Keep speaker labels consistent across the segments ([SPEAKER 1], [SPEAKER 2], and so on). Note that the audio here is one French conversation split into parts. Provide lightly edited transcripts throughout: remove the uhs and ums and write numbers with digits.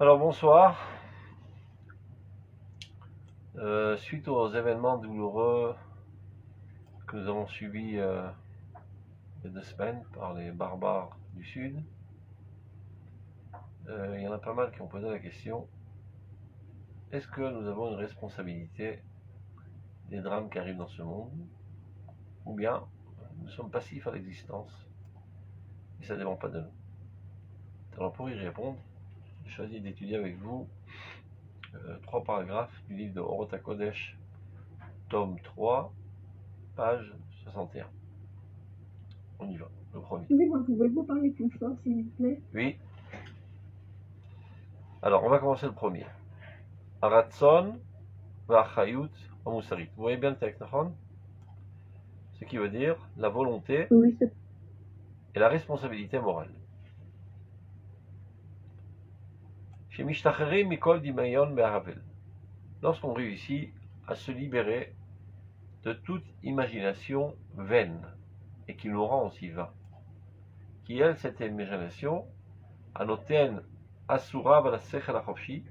[SPEAKER 1] Alors bonsoir. Suite aux événements douloureux que nous avons subis il y a 2 semaines par les barbares du Sud, il y en a pas mal qui ont posé la question: est-ce que nous avons une responsabilité des drames qui arrivent dans ce monde, ou bien nous sommes passifs à l'existence et ça ne dépend pas de nous? Alors pour y répondre, j'ai choisi d'étudier avec vous 3 paragraphes du livre de Orot HaKodesh, tome 3, page 61. On y va, le premier.
[SPEAKER 2] Excusez-moi, pouvez-vous parler plus fort, s'il vous plaît?
[SPEAKER 1] Oui. Alors, on va commencer le premier. Aratson v'achayut amusarit. Vous voyez bien le texte, Nahon? Ce qui veut dire la volonté
[SPEAKER 2] Oui,
[SPEAKER 1] et la responsabilité morale. Shemishtacherim mikol dimayon be'ahavel. Lorsqu'on réussit à se libérer de toute imagination vaine et qui nous rend aussi vains, qui elle, cette imagination, anoten asura v'lasechel hachofshi,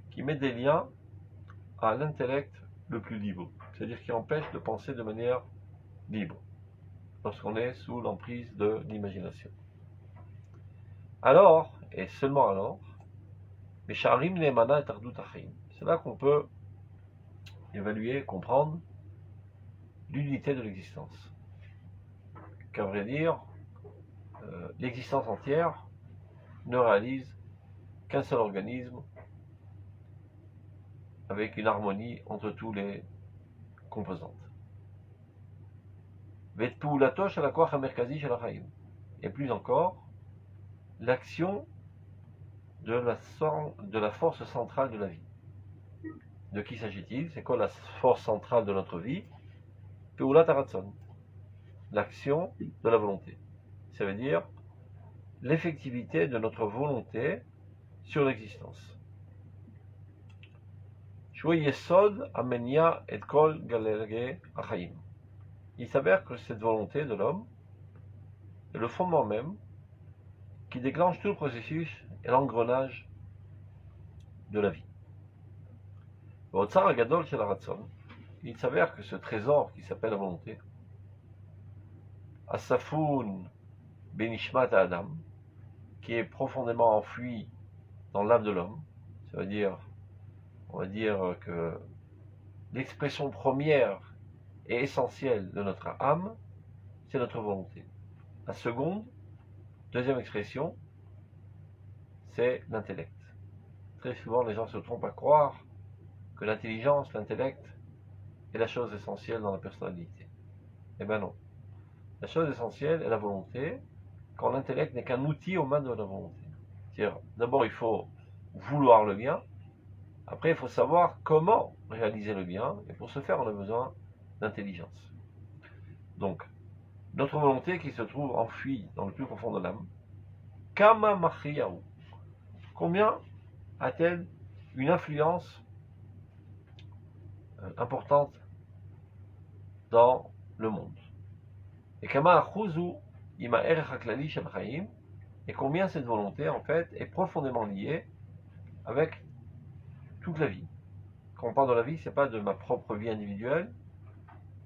[SPEAKER 1] qui met des liens à l'intellect le plus libre, c'est-à-dire qui empêche de penser de manière libre, lorsqu'on est sous l'emprise de l'imagination. Alors, et seulement alors, Mesharim Neemana et Tardut Achim, c'est là qu'on peut évaluer, comprendre l'unité de l'existence. Qu'à vrai dire, l'existence entière ne réalise qu'un seul organisme avec une harmonie entre tous les composantes. Et plus encore, l'action de la force centrale de la vie. De qui s'agit-il? C'est quoi la force centrale de notre vie? Peulat Haratson, l'action de la volonté. Ça veut dire l'effectivité de notre volonté sur l'existence. Yesod amenia et kol galerge achaim. Il s'avère que cette volonté de l'homme est le fondement même qui déclenche tout le processus et l'engrenage de la vie. Il s'avère que ce trésor qui s'appelle la volonté, Asafoun Benishmat Adam, qui est profondément enfoui dans l'âme de l'homme, ça veut dire, on va dire que l'expression première et essentielle de notre âme, c'est notre volonté. La seconde, deuxième expression, c'est l'intellect. Très souvent, les gens se trompent à croire que l'intelligence, l'intellect, est la chose essentielle dans la personnalité. Eh bien non. La chose essentielle est la volonté, quand l'intellect n'est qu'un outil aux mains de la volonté. C'est-à-dire, d'abord il faut vouloir le bien, après il faut savoir comment réaliser le bien, et pour ce faire on a besoin d'intelligence. Donc, notre volonté qui se trouve enfuie dans le plus profond de l'âme, Kama Machiyahu, combien a-t-elle une influence importante dans le monde? Et Kama Achuzu Ima Erech HaKlali Shel Chaim, et combien cette volonté en fait est profondément liée avec toute la vie. Quand on parle de la vie, c'est pas de ma propre vie individuelle,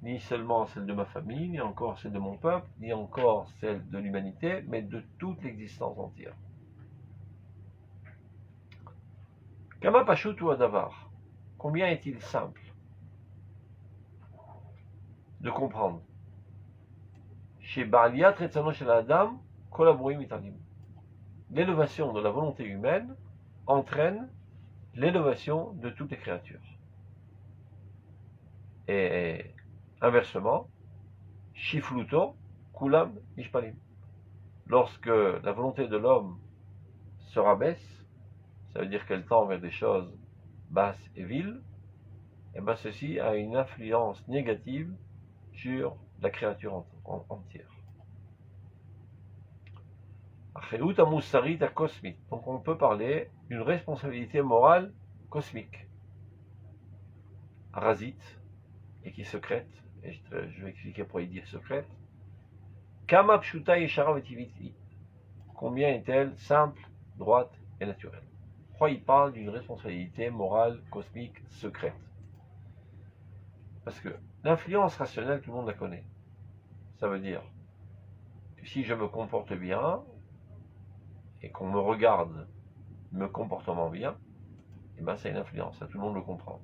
[SPEAKER 1] ni seulement celle de ma famille, ni encore celle de mon peuple, ni encore celle de l'humanité, mais de toute l'existence entière. Kama Pashut ou Adavar, combien est-il simple de comprendre? Chez Ba'aliyat Retzano Shel Adam, Kolaborim Italim. L'élévation de la volonté humaine entraîne l'élévation de toutes les créatures. Et inversement, Shifluto, Kulam, Ishpalim. Lorsque la volonté de l'homme se rabaisse, ça veut dire qu'elle tend vers des choses basses et viles, et bien ceci a une influence négative sur la créature entière. Donc on peut parler d'une responsabilité morale cosmique, arasite, et qui est secrète, et je vais expliquer pourquoi il dit secrète. Kama pshuta yeshara vetiviti. Combien est-elle simple, droite et naturelle? Pourquoi il parle d'une responsabilité morale, cosmique, secrète? Parce que l'influence rationnelle, tout le monde la connaît. Ça veut dire que si je me comporte bien, et qu'on me regarde me comportement bien, eh ben c'est une influence, ça tout le monde le comprend.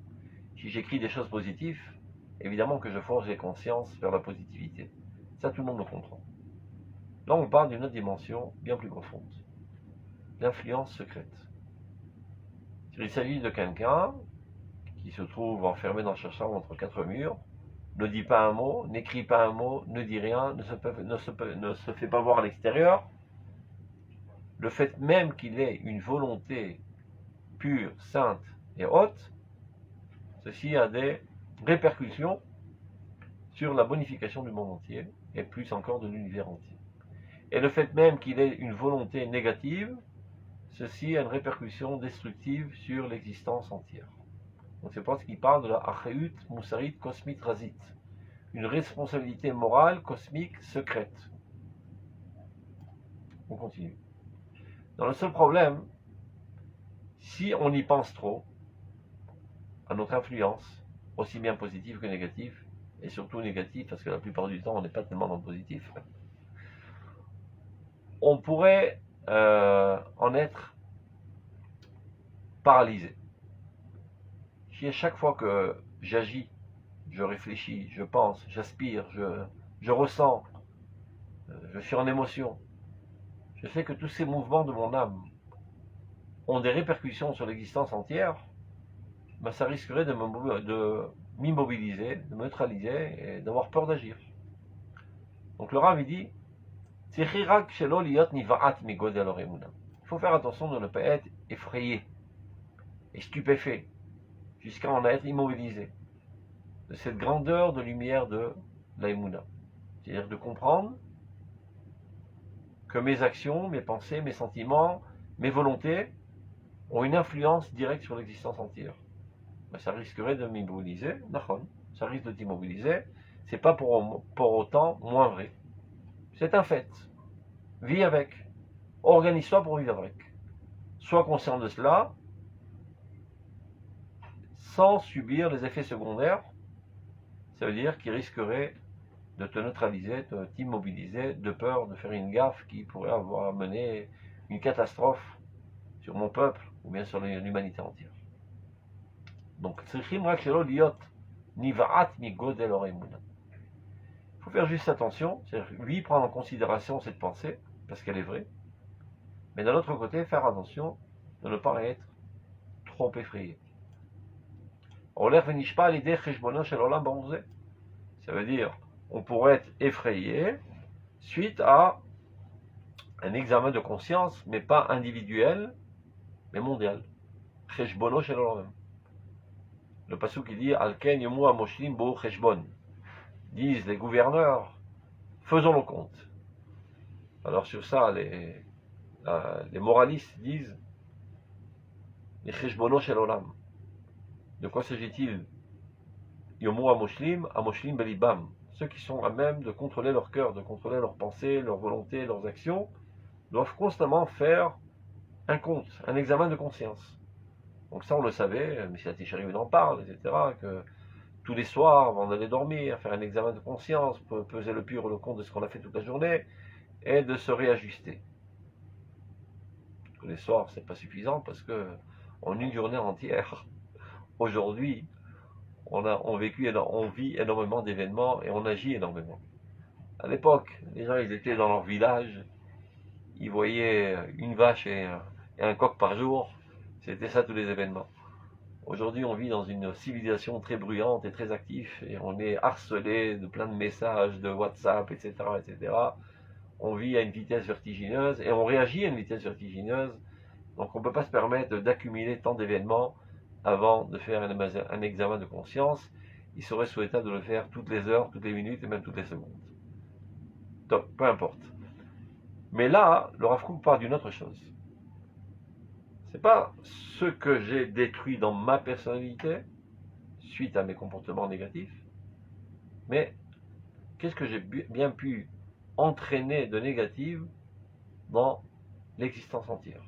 [SPEAKER 1] Si j'écris des choses positives, évidemment que je forge les consciences vers la positivité. Ça tout le monde le comprend. Là on parle d'une autre dimension bien plus profonde. L'influence secrète. Il s'agit de quelqu'un qui se trouve enfermé dans sa chambre entre quatre murs, ne dit pas un mot, n'écrit pas un mot, ne dit rien, ne se fait pas voir à l'extérieur. Le fait même qu'il ait une volonté pure, sainte et haute, ceci a des répercussions sur la bonification du monde entier, et plus encore de l'univers entier. Et le fait même qu'il ait une volonté négative, ceci a une répercussion destructive sur l'existence entière. Donc c'est pour ce qu'il parle de la Achéut Moussarit Kosmit Razit, une responsabilité morale, cosmique, secrète. On continue. Dans le seul problème, si on y pense trop, à notre influence, aussi bien positive que négative, et surtout négative, parce que la plupart du temps, on n'est pas tellement dans le positif, on pourrait en être paralysé. Si à chaque fois que j'agis, je réfléchis, je pense, j'aspire, je ressens, je suis en émotion, je sais que tous ces mouvements de mon âme ont des répercussions sur l'existence entière, ben ça risquerait de m'immobiliser, de me neutraliser et d'avoir peur d'agir. Donc le Rav il dit, il faut faire attention de ne pas être effrayé et stupéfait jusqu'à en être immobilisé de cette grandeur de lumière de l'Aïmouna. C'est-à-dire de comprendre que mes actions, mes pensées, mes sentiments, mes volontés ont une influence directe sur l'existence entière. Ben, ça risquerait de m'immobiliser, ça risque de t'immobiliser, c'est pas pour autant moins vrai. C'est un fait. Vis avec. Organise-toi pour vivre avec. Sois conscient de cela, sans subir les effets secondaires. Ça veut dire qu'il risquerait de te neutraliser, de t'immobiliser, de peur de faire une gaffe qui pourrait avoir amené une catastrophe sur mon peuple ou bien sur l'humanité entière. Donc, il faut faire juste attention, c'est-à-dire oui, prendre en considération cette pensée, parce qu'elle est vraie, mais d'un autre côté, faire attention de ne pas être trop effrayé. Ça veut dire, on pourrait être effrayé suite à un examen de conscience, mais pas individuel, mais mondial. Le passage qui dit Alken yomu amoshlim bo cheshbon, disent les gouverneurs, faisons le compte. Alors sur ça, les moralistes disent les cheshbono shel olam. De quoi s'agit-il? Yomu amoshlim belibam. Ceux qui sont à même de contrôler leur cœur, de contrôler leurs pensées, leurs volontés, leurs actions, doivent constamment faire un compte, un examen de conscience. Donc ça, on le savait, M. Atichari en parle, etc., que tous les soirs, avant d'aller dormir, faire un examen de conscience, peser le pour et le contre de ce qu'on a fait toute la journée, et de se réajuster. Tous les soirs, c'est pas suffisant, parce que en une journée entière, aujourd'hui, on vit énormément d'événements, et on agit énormément. À l'époque, les gens, ils étaient dans leur village, ils voyaient une vache et un coq par jour, c'était ça tous les événements. Aujourd'hui, on vit dans une civilisation très bruyante et très active, et on est harcelé de plein de messages, de WhatsApp, etc., etc. On vit à une vitesse vertigineuse, et on réagit à une vitesse vertigineuse, donc on ne peut pas se permettre d'accumuler tant d'événements avant de faire un examen de conscience. Il serait souhaitable de le faire toutes les heures, toutes les minutes, et même toutes les secondes. Donc, peu importe. Mais là, le Rav Kook parle d'une autre chose. C'est pas ce que j'ai détruit dans ma personnalité suite à mes comportements négatifs, mais qu'est-ce que j'ai bien pu entraîner de négatif dans l'existence entière.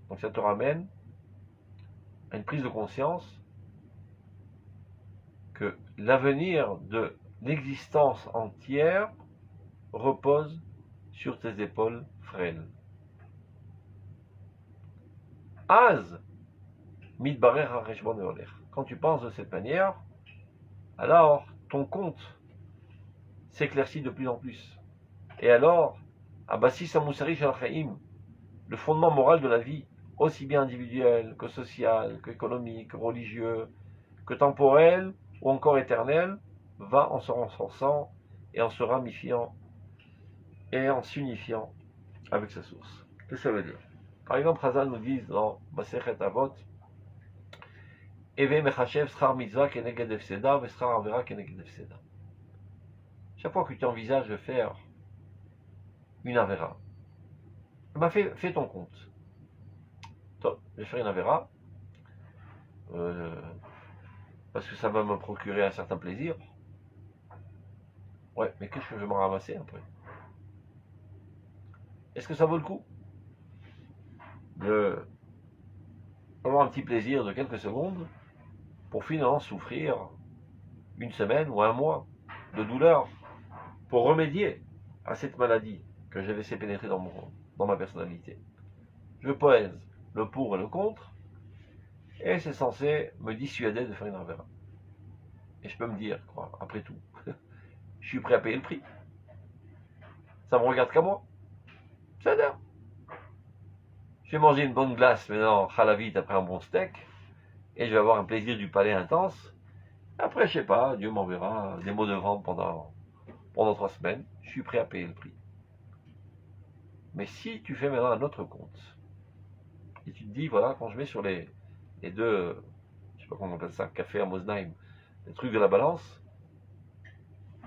[SPEAKER 1] Donc ça te ramène à une prise de conscience que l'avenir de l'existence entière repose sur tes épaules frêles. Az, mitbarer ha'cheshbon ve'oler. Quand tu penses de cette manière, alors ton compte s'éclaircit de plus en plus. Et alors, Abassis Amoussari Shel Chaim, le fondement moral de la vie, aussi bien individuel que social, qu'économique, que religieux, que temporel ou encore éternel, va en se renforçant et en se ramifiant et en s'unifiant avec sa source. Qu'est-ce que ça veut dire? Par exemple, Hazal nous dit dans Masechet Avot, Eve mechashev schar mitzvah keneged efseda veschar avera keneged efseda. Chaque fois que tu envisages de faire une avera, ben fais ton compte. Toi, je vais faire une avera, parce que ça va me procurer un certain plaisir. Ouais, mais qu'est-ce que je vais m'en ramasser après? Est-ce que ça vaut le coup de avoir un petit plaisir de quelques secondes pour finalement souffrir une semaine ou un mois de douleur pour remédier à cette maladie que j'ai laissé pénétrer dans ma personnalité? Je pèse le pour et le contre, et c'est censé me dissuader de faire une avera. Et je peux me dire, quoi, après tout, je suis prêt à payer le prix. Ça me regarde qu'à moi. Ça a. Je vais manger une bonne glace maintenant, halavite, après un bon steak, et je vais avoir un plaisir du palais intense. Après, je sais pas, Dieu m'enverra des mots de vente pendant 3 semaines. Je suis prêt à payer le prix. Mais si tu fais maintenant un autre compte, et tu te dis, voilà, quand je mets sur les deux, je sais pas comment on appelle ça, café à Mosnaim, les trucs de la balance,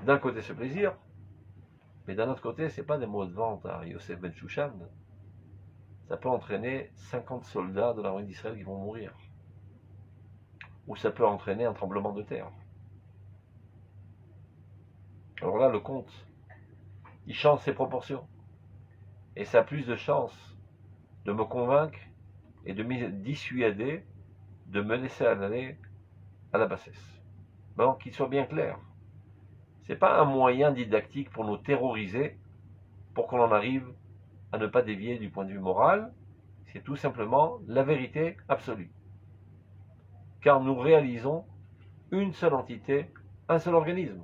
[SPEAKER 1] d'un côté ce plaisir, mais d'un autre côté, c'est pas des mots de vente à Yosef Ben Shushan. Ça peut entraîner 50 soldats de l'armée d'Israël qui vont mourir. Ou ça peut entraîner un tremblement de terre. Alors là, le compte, il change ses proportions. Et ça a plus de chances de me convaincre et de me dissuader de me laisser aller à la bassesse. Donc, qu'il soit bien clair. Ce n'est pas un moyen didactique pour nous terroriser, pour qu'on en arrive à ne pas dévier du point de vue moral. C'est tout simplement la vérité absolue. Car nous réalisons une seule entité, un seul organisme.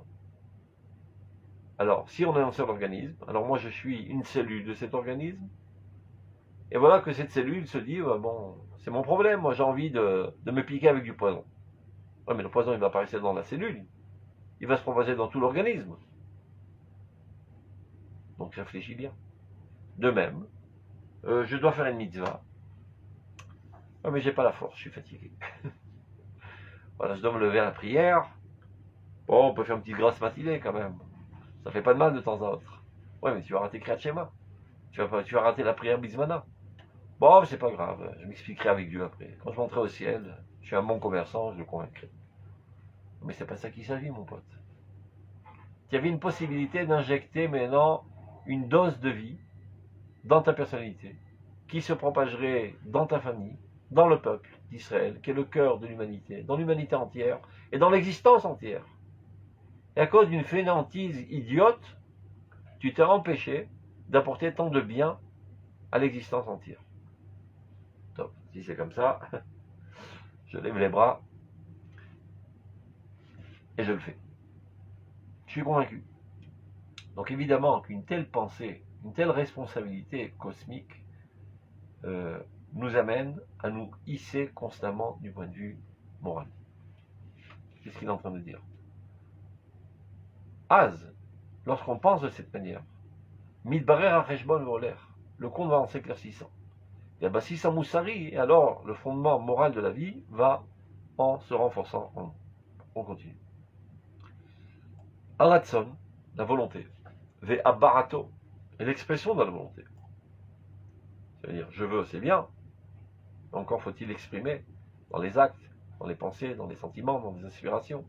[SPEAKER 1] Alors, si on est un seul organisme, alors moi je suis une cellule de cet organisme, et voilà que cette cellule se dit, bon, c'est mon problème, moi j'ai envie de me piquer avec du poison. Ouais, mais le poison il va pas rester dans la cellule, il va se propager dans tout l'organisme. Donc réfléchis bien. De même, je dois faire une mitzvah. Ouais, mais j'ai pas la force, je suis fatigué. Voilà, je dois me lever à la prière. Bon, on peut faire une petite grasse matinée quand même. Ça fait pas de mal de temps à autre. Ouais, mais tu vas rater Kriyat Shema. Tu vas rater la prière Bismana. Bon, c'est pas grave, je m'expliquerai avec Dieu après. Quand je monterai au ciel, je suis un bon commerçant, je le convaincrai. Mais c'est pas ça qu'il s'agit, mon pote. Il y avait une possibilité d'injecter maintenant une dose de vie dans ta personnalité, qui se propagerait dans ta famille, dans le peuple d'Israël, qui est le cœur de l'humanité, dans l'humanité entière, et dans l'existence entière. Et à cause d'une fainéantise idiote, tu t'es empêché d'apporter tant de bien à l'existence entière. Top. Si c'est comme ça, je lève les bras et je le fais. Je suis convaincu. Donc évidemment qu'une telle pensée, une telle responsabilité cosmique nous amène à nous hisser constamment du point de vue moral. Qu'est-ce qu'il est en train de dire? Az, lorsqu'on pense de cette manière, Midbarer ha'cheshbon ve'oler, le compte va en s'éclaircissant. Et Abassis Amoussari, et alors le fondement moral de la vie va en se renforçant. On continue. Aratson, la volonté. Ve'abarato, et l'expression de la volonté. C'est-à-dire, je veux, c'est bien. Encore faut-il l'exprimer dans les actes, dans les pensées, dans les sentiments, dans les inspirations.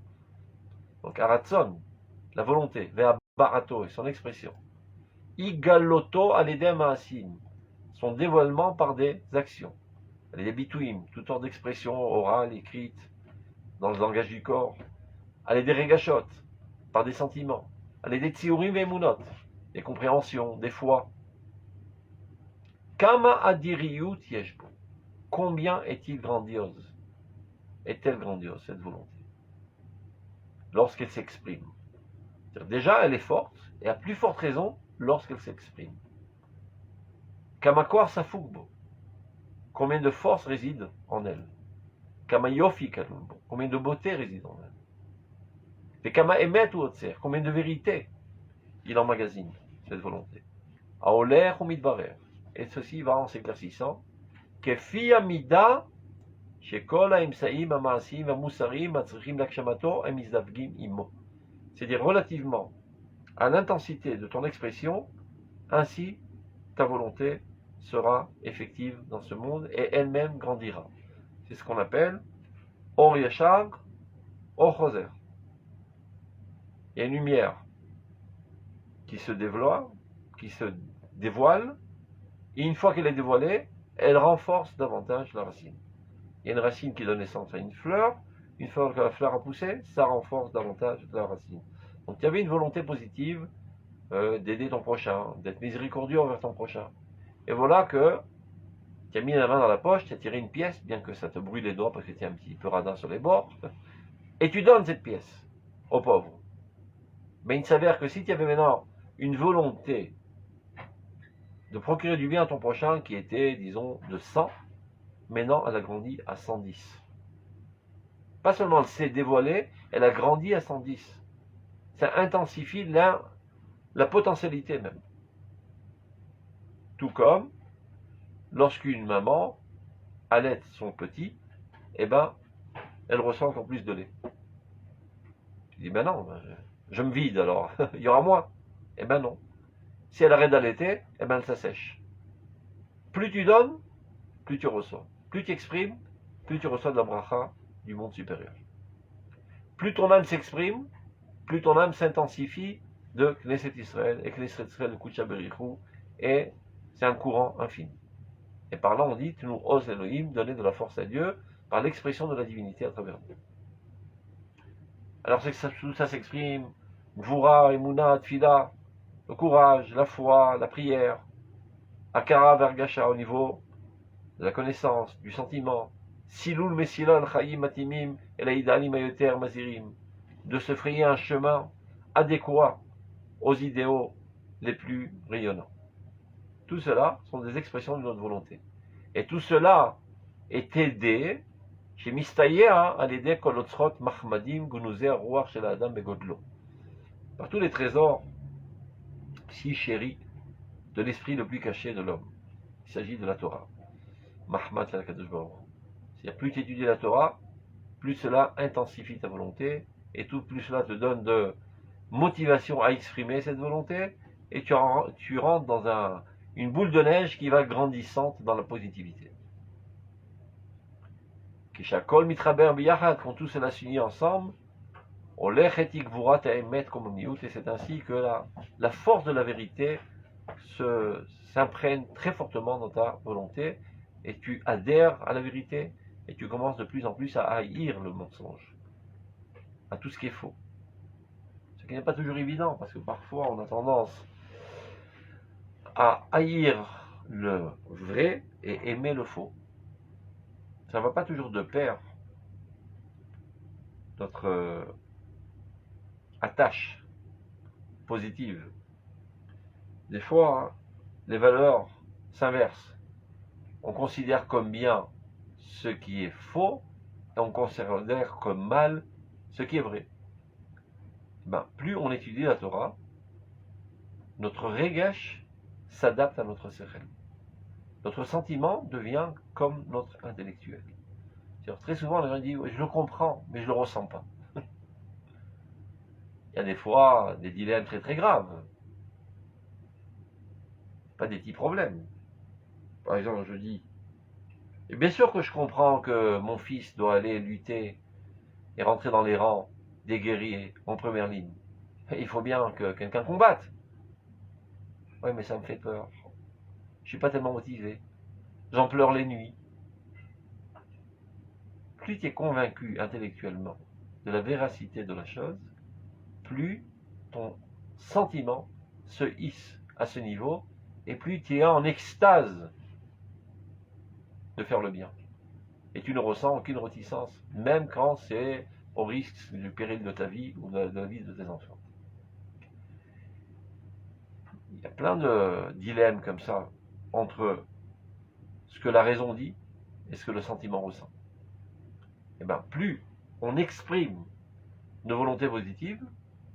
[SPEAKER 1] Donc, Aratson, la volonté. Ve'abarato, et son expression. Igaloto aledem ha'asim, son dévoilement par des actions. elle est des bitouim, toutes sortes d'expressions orales, écrites, dans le langage du corps. Elle est des regachot, par des sentiments. Elle est des tsiurim et emunot, des compréhensions, des foi. Kama adiriyut yeshbo. Combien est-il grandiose? Est-elle grandiose, cette volonté? Lorsqu'elle s'exprime. Déjà, elle est forte, et à plus forte raison, lorsqu'elle s'exprime. Kama safugbo. Combien de force réside en elle? Kama yofi kalumbo. Combien de beauté réside en elle? Et kama emet ou otser. Combien de vérité il emmagasine, cette volonté? Aoler ou midbarer. Et ceci va en s'éclaircissant. Kefi amida shekol haimsaim hamaasim hamusarim hatzrichim lakshamato hamizdavgim imo. C'est-à-dire relativement à l'intensité de ton expression, ainsi ta volonté sera effective dans ce monde et elle-même grandira. C'est ce qu'on appelle Or Yashar, Or Choser. Il y a une lumière qui se dévoile, et une fois qu'elle est dévoilée, elle renforce davantage la racine. Il y a une racine qui donne naissance à une fleur, une fois que la fleur a poussé, ça renforce davantage la racine. Donc il y avait une volonté positive d'aider ton prochain, d'être miséricordieux envers ton prochain. Et voilà que tu as mis la main dans la poche, tu as tiré une pièce, bien que ça te brûle les doigts parce que tu es un petit peu radin sur les bords, et tu donnes cette pièce aux pauvres. Mais il s'avère que si tu avais maintenant une volonté de procurer du bien à ton prochain qui était, disons, de 100, maintenant elle a grandi à 110. Pas seulement elle s'est dévoilée, elle a grandi à 110. Ça intensifie la potentialité même. Tout comme lorsqu'une maman allaite son petit, eh ben, elle ressent encore plus de lait. Tu dis, ben non, je me vide alors, il y aura moins. Eh ben non. Si elle arrête d'allaiter, eh ben elle s'assèche. Plus tu donnes, plus tu reçois. Plus tu exprimes, plus tu reçois de la bracha du monde supérieur. Plus ton âme s'exprime, plus ton âme s'intensifie de Knesset Israël, et Knesset Israël de Kucha Berichou, et c'est un courant infini. Et par là, on dit, tu nous oses Elohim, donner de la force à Dieu, par l'expression de la divinité à travers Dieu. Alors tout ça s'exprime, Gvura, Emouna, Tfila, le courage, la foi, la prière, Akara Vergasha au niveau de la connaissance, du sentiment, Silul Mesilal Chaim Matimim, Elaïdalim Ayoter Mazirim, de se frayer un chemin adéquat aux idéaux les plus rayonnants. Tout cela sont des expressions de notre volonté. Et tout cela est aidé chez Mistaya à l'aider Kolotzrot Mahmadim Gunuzer Ruach Shel Adam Begodlo. Par tous les trésors si chéris de l'esprit le plus caché de l'homme. Il s'agit de la Torah. Mahmad Shel Kadosh Baruch Hu. C'est-à-dire, plus tu étudies la Torah, plus cela intensifie ta volonté, et plus cela te donne de motivation à exprimer cette volonté, et tu rentres dans une boule de neige qui va grandissante dans la positivité. Kishakol mitraber biyachad, quand tout cela s'unit ensemble, et c'est ainsi que la force de la vérité s'imprègne très fortement dans ta volonté, et tu adhères à la vérité, et tu commences de plus en plus à haïr le mensonge, à tout ce qui est faux. Ce qui n'est pas toujours évident, parce que parfois on a tendance à haïr le vrai et aimer le faux. Ça ne va pas toujours de pair, notre attache positive. Des fois, les valeurs s'inversent. On considère comme bien ce qui est faux, et on considère comme mal ce qui est vrai. Plus on étudie la Torah, notre regesh s'adapte à notre sechel. Notre sentiment devient comme notre intellectuel. Très souvent, les gens disent, je le comprends, mais je ne le ressens pas. Il y a des fois des dilemmes très très graves. Pas des petits problèmes. Par exemple, je dis, et bien sûr que je comprends que mon fils doit aller lutter et rentrer dans les rangs des guerriers en première ligne. Il faut bien que quelqu'un combatte. Oui, mais ça me fait peur. Je ne suis pas tellement motivé. J'en pleure les nuits. plus tu es convaincu intellectuellement de la véracité de la chose, plus ton sentiment se hisse à ce niveau, et plus tu es en extase de faire le bien. Et tu ne ressens aucune réticence, même quand c'est au risque du péril de ta vie ou de la vie de tes enfants. Il y a plein de dilemmes comme ça entre ce que la raison dit et ce que le sentiment ressent. Et bien, plus on exprime une volonté positive,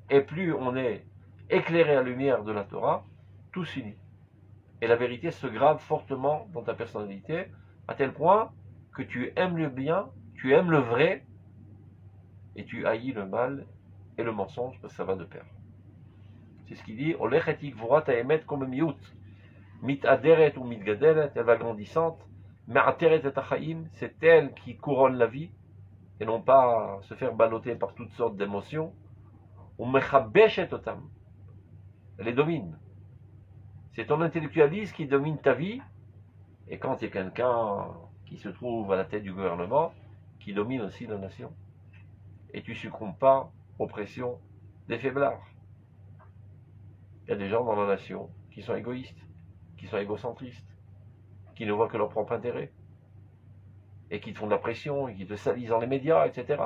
[SPEAKER 1] et plus on est éclairé à la lumière de la Torah, tout s'unit. Et la vérité se grave fortement dans ta personnalité, à tel point que tu aimes le bien, tu aimes le vrai, et tu haïs le mal et le mensonge, parce que ça va de pair. C'est ce qu'il dit, Olechetik vorat haemet comme miut, mit aderet ou mit gaderet, elle va grandissante, mais ateret et achaim, c'est elle qui couronne la vie, et non pas se faire balloter par toutes sortes d'émotions, ou mechabeshet otam, elle les domine. C'est ton intellectualisme qui domine ta vie, et quand il y a quelqu'un qui se trouve à la tête du gouvernement, qui domine aussi la nation. Et tu ne succombes pas aux pressions des faiblards. Il y a des gens dans la nation qui sont égoïstes, qui sont égocentristes, qui ne voient que leur propre intérêt, et qui te font de la pression, et qui te salissent dans les médias, etc.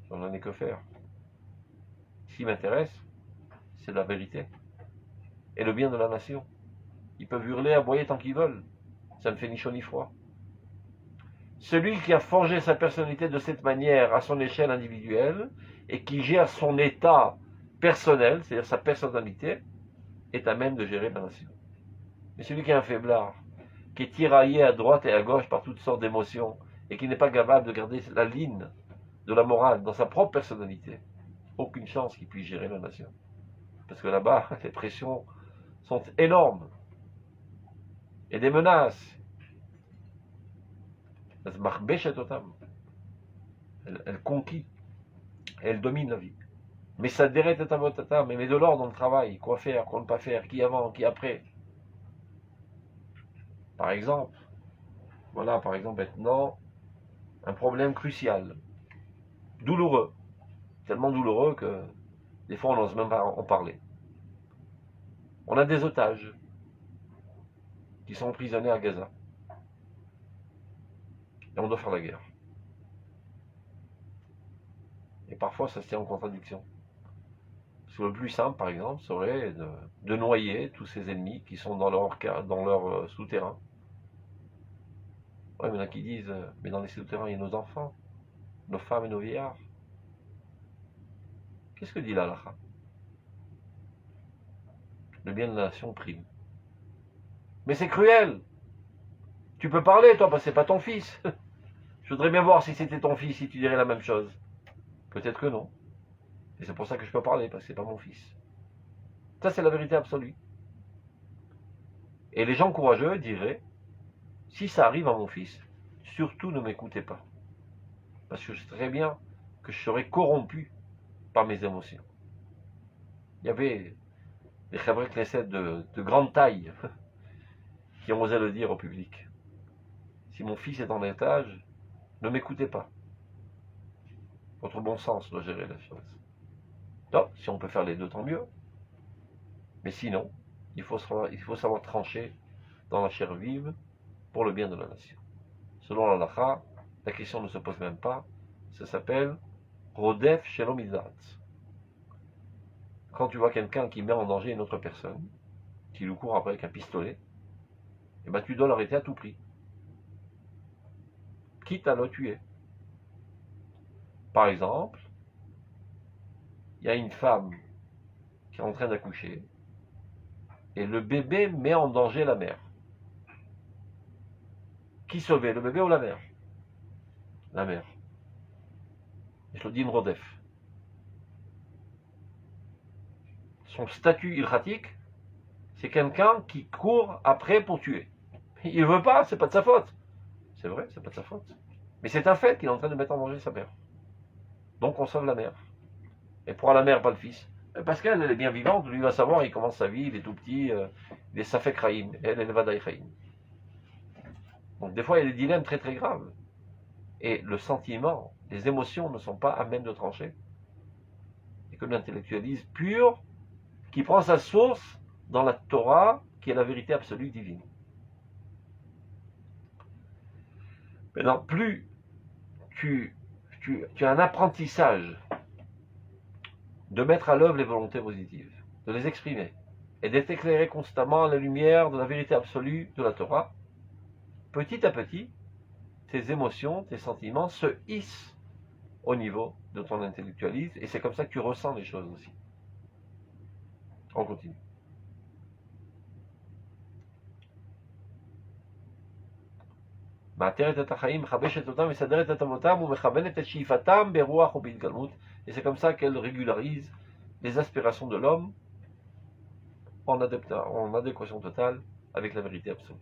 [SPEAKER 1] J'en ai que faire. Ce qui m'intéresse, c'est la vérité, et le bien de la nation. Ils peuvent hurler, aboyer tant qu'ils veulent. Ça ne fait ni chaud ni froid. Celui qui a forgé sa personnalité de cette manière à son échelle individuelle et qui gère son état personnel, c'est-à-dire sa personnalité, est à même de gérer la nation. Mais celui qui est un faiblard, qui est tiraillé à droite et à gauche par toutes sortes d'émotions et qui n'est pas capable de garder la ligne de la morale dans sa propre personnalité, aucune chance qu'il puisse gérer la nation. Parce que là-bas, les pressions sont énormes. Et des menaces. Elle conquit, elle domine la vie. Mais ça déret est à mais de l'ordre dans le travail, quoi faire, quoi ne pas faire, qui avant, qui après. Par exemple, voilà, par exemple maintenant, un problème crucial, douloureux, tellement douloureux que des fois on n'ose même pas en parler. On a des otages qui sont emprisonnés à Gaza. Et on doit faire la guerre. Et parfois, ça se tient en contradiction. Parce que le plus simple, par exemple, serait de noyer tous ces ennemis qui sont dans leur souterrain. Ouais, mais il y en a qui disent, mais dans les souterrains, il y a nos enfants, nos femmes et nos vieillards. Qu'est-ce que dit l'Halakha? Le bien de la nation prime. Mais c'est cruel. Tu peux parler, toi, parce que c'est pas ton fils. Je voudrais bien voir si c'était ton fils, si tu dirais la même chose. Peut-être que non. Et c'est pour ça que je peux parler, parce que c'est pas mon fils. Ça, c'est la vérité absolue. Et les gens courageux diraient, si ça arrive à mon fils, surtout ne m'écoutez pas. Parce que je sais très bien que je serai corrompu par mes émotions. Il y avait des Chavrei Knesset de grande taille qui ont osé le dire au public. Si mon fils est en étage, ne m'écoutez pas. Votre bon sens doit gérer la chose. Donc, si on peut faire les deux, tant mieux. Mais sinon, il faut savoir trancher dans la chair vive pour le bien de la nation. Selon l'Halakha, la question ne se pose même pas. Ça s'appelle Rodef Shelom Izat. Quand tu vois quelqu'un qui met en danger une autre personne, qui lui court après avec un pistolet, eh ben tu dois l'arrêter à tout prix. Quitte à le tuer. Par exemple, il y a une femme qui est en train d'accoucher et le bébé met en danger la mère. Qui sauver, le bébé ou la mère? La mère. Je le dis une rodef. Son statut ilchatique, c'est quelqu'un qui court après pour tuer. Il ne veut pas, c'est pas de sa faute. C'est vrai, c'est pas de sa faute. Mais c'est un fait qu'il est en train de mettre en danger sa mère. Donc on sauve la mère. Et pourquoi la mère, pas le fils? Parce qu'elle, elle est bien vivante, lui va savoir, il commence sa vie, il est tout petit, il est Safek Chaim, elle est Vadaï Chaim. Donc des fois, il y a des dilemmes très très graves. et le sentiment, les émotions ne sont pas à même de trancher. Et que l'intellectualisme pur, qui prend sa source dans la Torah, qui est la vérité absolue divine. Maintenant, plus tu as un apprentissage de mettre à l'œuvre les volontés positives, de les exprimer, et d'être éclairé constamment à la lumière de la vérité absolue de la Torah, petit à petit, tes émotions, tes sentiments se hissent au niveau de ton intellectualisme, et c'est comme ça que tu ressens les choses aussi. On continue. Et c'est comme ça qu'elle régularise les aspirations de l'homme en adéquation totale avec la vérité absolue.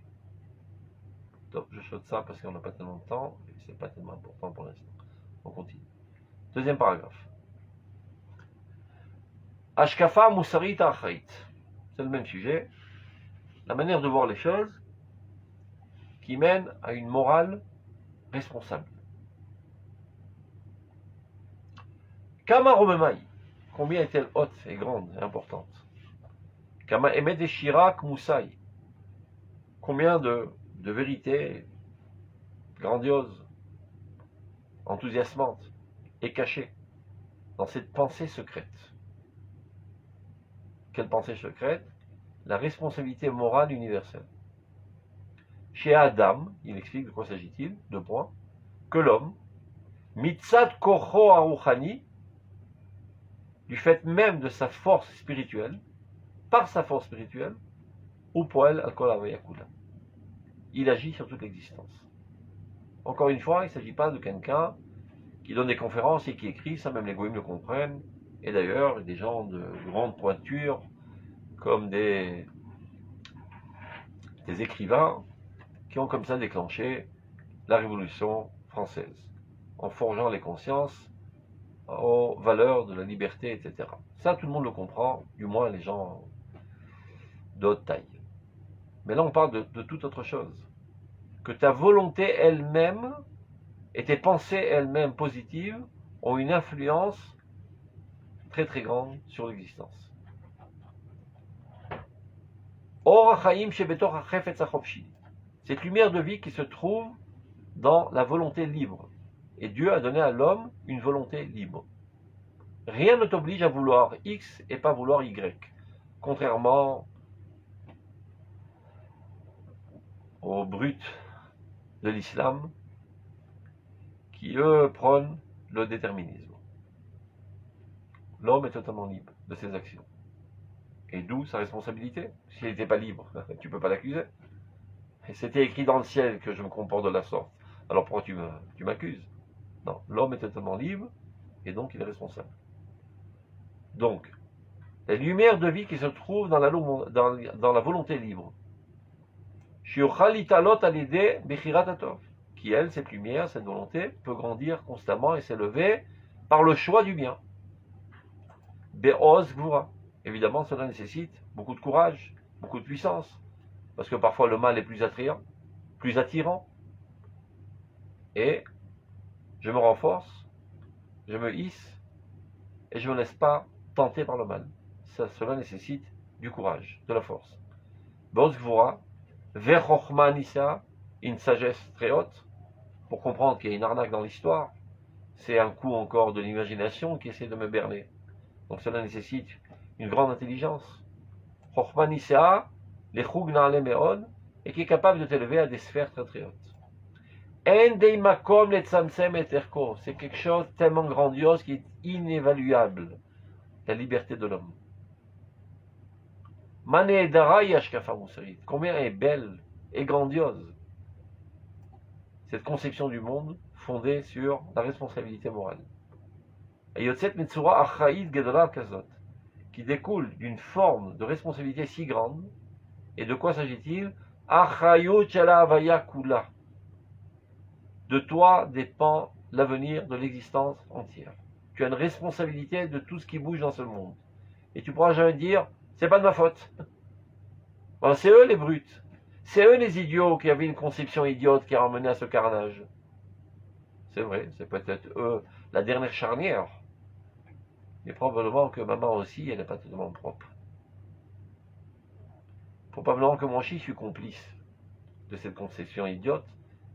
[SPEAKER 1] Donc je saute ça parce qu'on n'a pas tellement de temps et c'est pas tellement important pour l'instant. On continue. Deuxième paragraphe. Ashkafa Musarit Achait. C'est le même sujet. La manière de voir les choses qui mène à une morale responsable. Kama Romemai. Combien est-elle haute et grande et importante? Kama Emet et Shirak Moussaï. Combien de vérités grandioses, enthousiasmantes et cachées dans cette pensée secrète. Quelle pensée secrète? La responsabilité morale universelle. Chez Adam, il explique de quoi s'agit-il, deux points, que l'homme, mitzat kocho aruchani, du fait même de sa force spirituelle, par sa force spirituelle, ou poel alkol avayakula. Il agit sur toute l'existence. Encore une fois, il ne s'agit pas de quelqu'un qui donne des conférences et qui écrit, ça même les goïms le comprennent, et d'ailleurs, des gens de grande pointure, comme des écrivains, qui ont comme ça déclenché la Révolution française, en forgeant les consciences aux valeurs de la liberté, etc. Ça, tout le monde le comprend, du moins les gens de haute taille. Mais là, on parle de toute autre chose. Que ta volonté elle-même et tes pensées elles-mêmes positives ont une influence très très grande sur l'existence. Cette lumière de vie qui se trouve dans la volonté libre. Et Dieu a donné à l'homme une volonté libre. Rien ne t'oblige à vouloir X et pas vouloir Y. Contrairement aux brutes de l'islam qui, eux, prônent le déterminisme. L'homme est totalement libre de ses actions. Et d'où sa responsabilité. S'il n'était pas libre, tu ne peux pas l'accuser. Et c'était écrit dans le ciel que je me comporte de la sorte. Alors pourquoi tu m'accuses? Non, l'homme est totalement libre et donc il est responsable. Donc, la lumière de vie qui se trouve dans la volonté libre, qui elle, cette lumière, cette volonté, peut grandir constamment et s'élever par le choix du bien. Be'oz gvura. Évidemment, cela nécessite beaucoup de courage, beaucoup de puissance, parce que parfois le mal est plus attirant, et je me renforce, je me hisse, et je ne me laisse pas tenter par le mal. Cela nécessite du courage, de la force. Be'oz gvura, ve'chochma nisa, une sagesse très haute, pour comprendre qu'il y a une arnaque dans l'histoire. C'est un coup encore de l'imagination qui essaie de me berner. Donc cela nécessite une grande intelligence. Chochma nisa, les chug na'ale me'od, et qui est capable de t'élever à des sphères très très hautes. En dei makom letzamsem et erko, c'est quelque chose tellement grandiose qui est inévaluable. La liberté de l'homme. Mane dara yashkafa musarit. Combien est belle et grandiose cette conception du monde fondée sur la responsabilité morale. Yotzet Metsura Achaïd Gedola Kazot, qui découle d'une forme de responsabilité si grande. Et de quoi s'agit-il? Achayut Shala Havaya Kula. De toi dépend l'avenir de l'existence entière. Tu as une responsabilité de tout ce qui bouge dans ce monde. Et tu pourras jamais dire, c'est pas de ma faute. Ben, c'est eux les brutes. C'est eux les idiots qui avaient une conception idiote qui a ramené à ce carnage. c'est vrai, c'est peut-être eux, la dernière charnière. Mais probablement que maman aussi, elle n'est pas totalement propre. Probablement que moi aussi, je suis complice de cette conception idiote,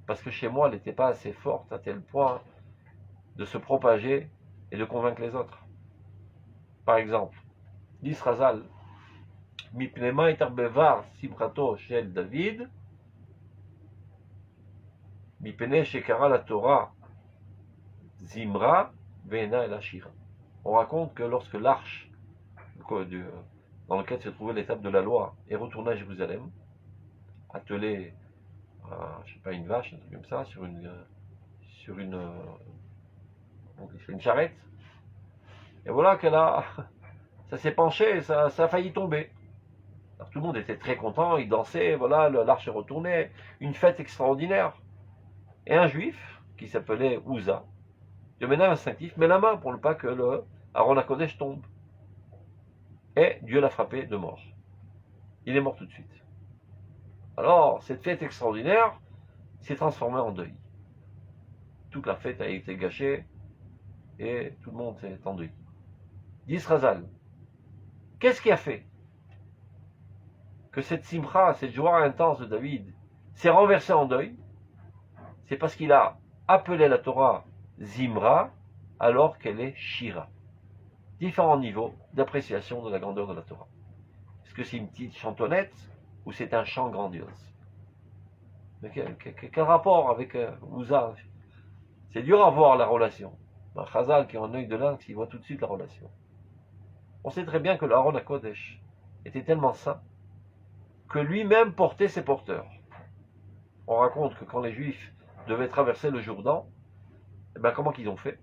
[SPEAKER 1] parce que chez moi, elle n'était pas assez forte à tel point de se propager et de convaincre les autres. Par exemple, dit Razal, Mipnema etarbevar simchato shel David, Mipene shekara la Torah Zimra ve'ena el Ashira. On raconte que lorsque l'arche dans laquelle se trouvait l'étape de la loi est retournée à Jérusalem, attelée à, je sais pas, une vache, un truc comme ça, sur une charrette, et voilà ça s'est penché, ça a failli tomber. Alors tout le monde était très content, ils dansaient, voilà, l'arche est retournée, une fête extraordinaire. Et un juif, qui s'appelait Ouza, de manière instinctive, met la main pour ne pas que le Aaron HaKodesh tombe. Et Dieu l'a frappé de mort. Il est mort tout de suite. Alors, cette fête extraordinaire s'est transformée en deuil. Toute la fête a été gâchée et tout le monde s'est en deuil. Dit Razal, qu'est-ce qui a fait que cette simcha, cette joie intense de David, s'est renversée en deuil? C'est parce qu'il a appelé la Torah Zimra alors qu'elle est Shira. Différents niveaux d'appréciation de la grandeur de la Torah. Est-ce que c'est une petite chantonnette ou c'est un chant grandiose? Mais quel rapport avec Ouza? C'est dur à voir la relation. Chazal, qui a un œil de lynx, il voit tout de suite la relation. On sait très bien que l'Aaron HaKodesh était tellement saint que lui-même portait ses porteurs. On raconte que quand les Juifs devaient traverser le Jourdain, eh ben comment qu'ils ont fait?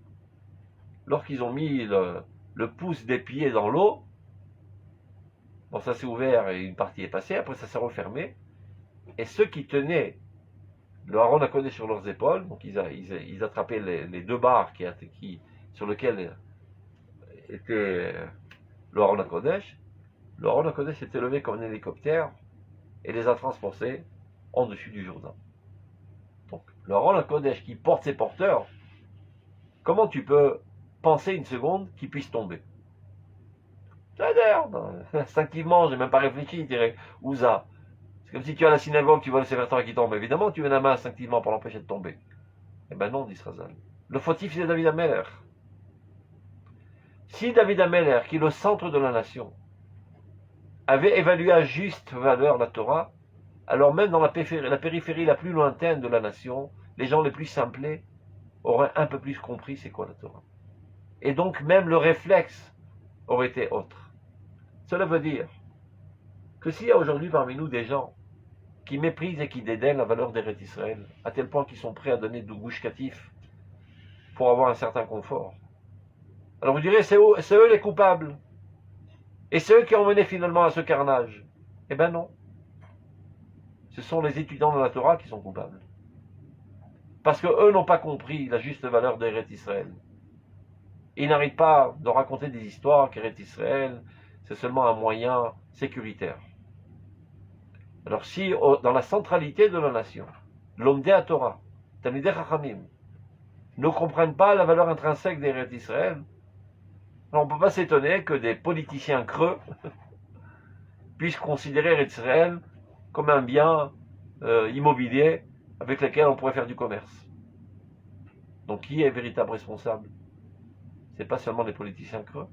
[SPEAKER 1] Lorsqu'ils ont mis le pouce des pieds dans l'eau, bon, ça s'est ouvert et une partie est passée, après ça s'est refermé, et ceux qui tenaient le Aaron HaKodesh sur leurs épaules, donc ils attrapaient les deux barres sur lesquelles était le Aaron HaKodesh. Le Aaron HaKodesh s'était levé comme un hélicoptère et les a transportés en dessus du Jourdain. Donc, le Aaron HaKodesh qui porte ses porteurs, comment tu peux penser une seconde qu'il puisse tomber? C'est-à-dire, instinctivement, j'ai même pas réfléchi, dirait Ouza. C'est comme si tu as la synagogue, tu vois le Sefer Torah qui tombe. Évidemment, tu mets la main instinctivement pour l'empêcher de tomber. Eh ben non, dit Razal. Le fautif, c'est David HaMelech. Si David HaMelech, qui est le centre de la nation, avait évalué à juste valeur la Torah, alors même dans la périphérie la plus lointaine de la nation, les gens les plus simplés auraient un peu plus compris c'est quoi la Torah. Et donc même le réflexe aurait été autre. Cela veut dire que s'il y a aujourd'hui parmi nous des gens qui méprisent et qui dédaignent la valeur d'Eretz Israël, à tel point qu'ils sont prêts à donner du gouche catif pour avoir un certain confort, alors vous direz, c'est eux les coupables. Et c'est eux qui ont mené finalement à ce carnage. Eh ben non. Ce sont les étudiants de la Torah qui sont coupables. Parce qu'eux n'ont pas compris la juste valeur d'Eretz Israël. Ils n'arrêtent pas de raconter des histoires qu'Eretz Israël, c'est seulement un moyen sécuritaire. Alors si, dans la centralité de la nation, l'Omdei HaTorah, Talmidei Chachamim, ne comprennent pas la valeur intrinsèque d'Eretz Israël, alors on ne peut pas s'étonner que des politiciens creux puissent considérer Eretz Israël comme un bien immobilier avec lequel on pourrait faire du commerce. Donc qui est véritable responsable? Ce n'est pas seulement les politiciens creux,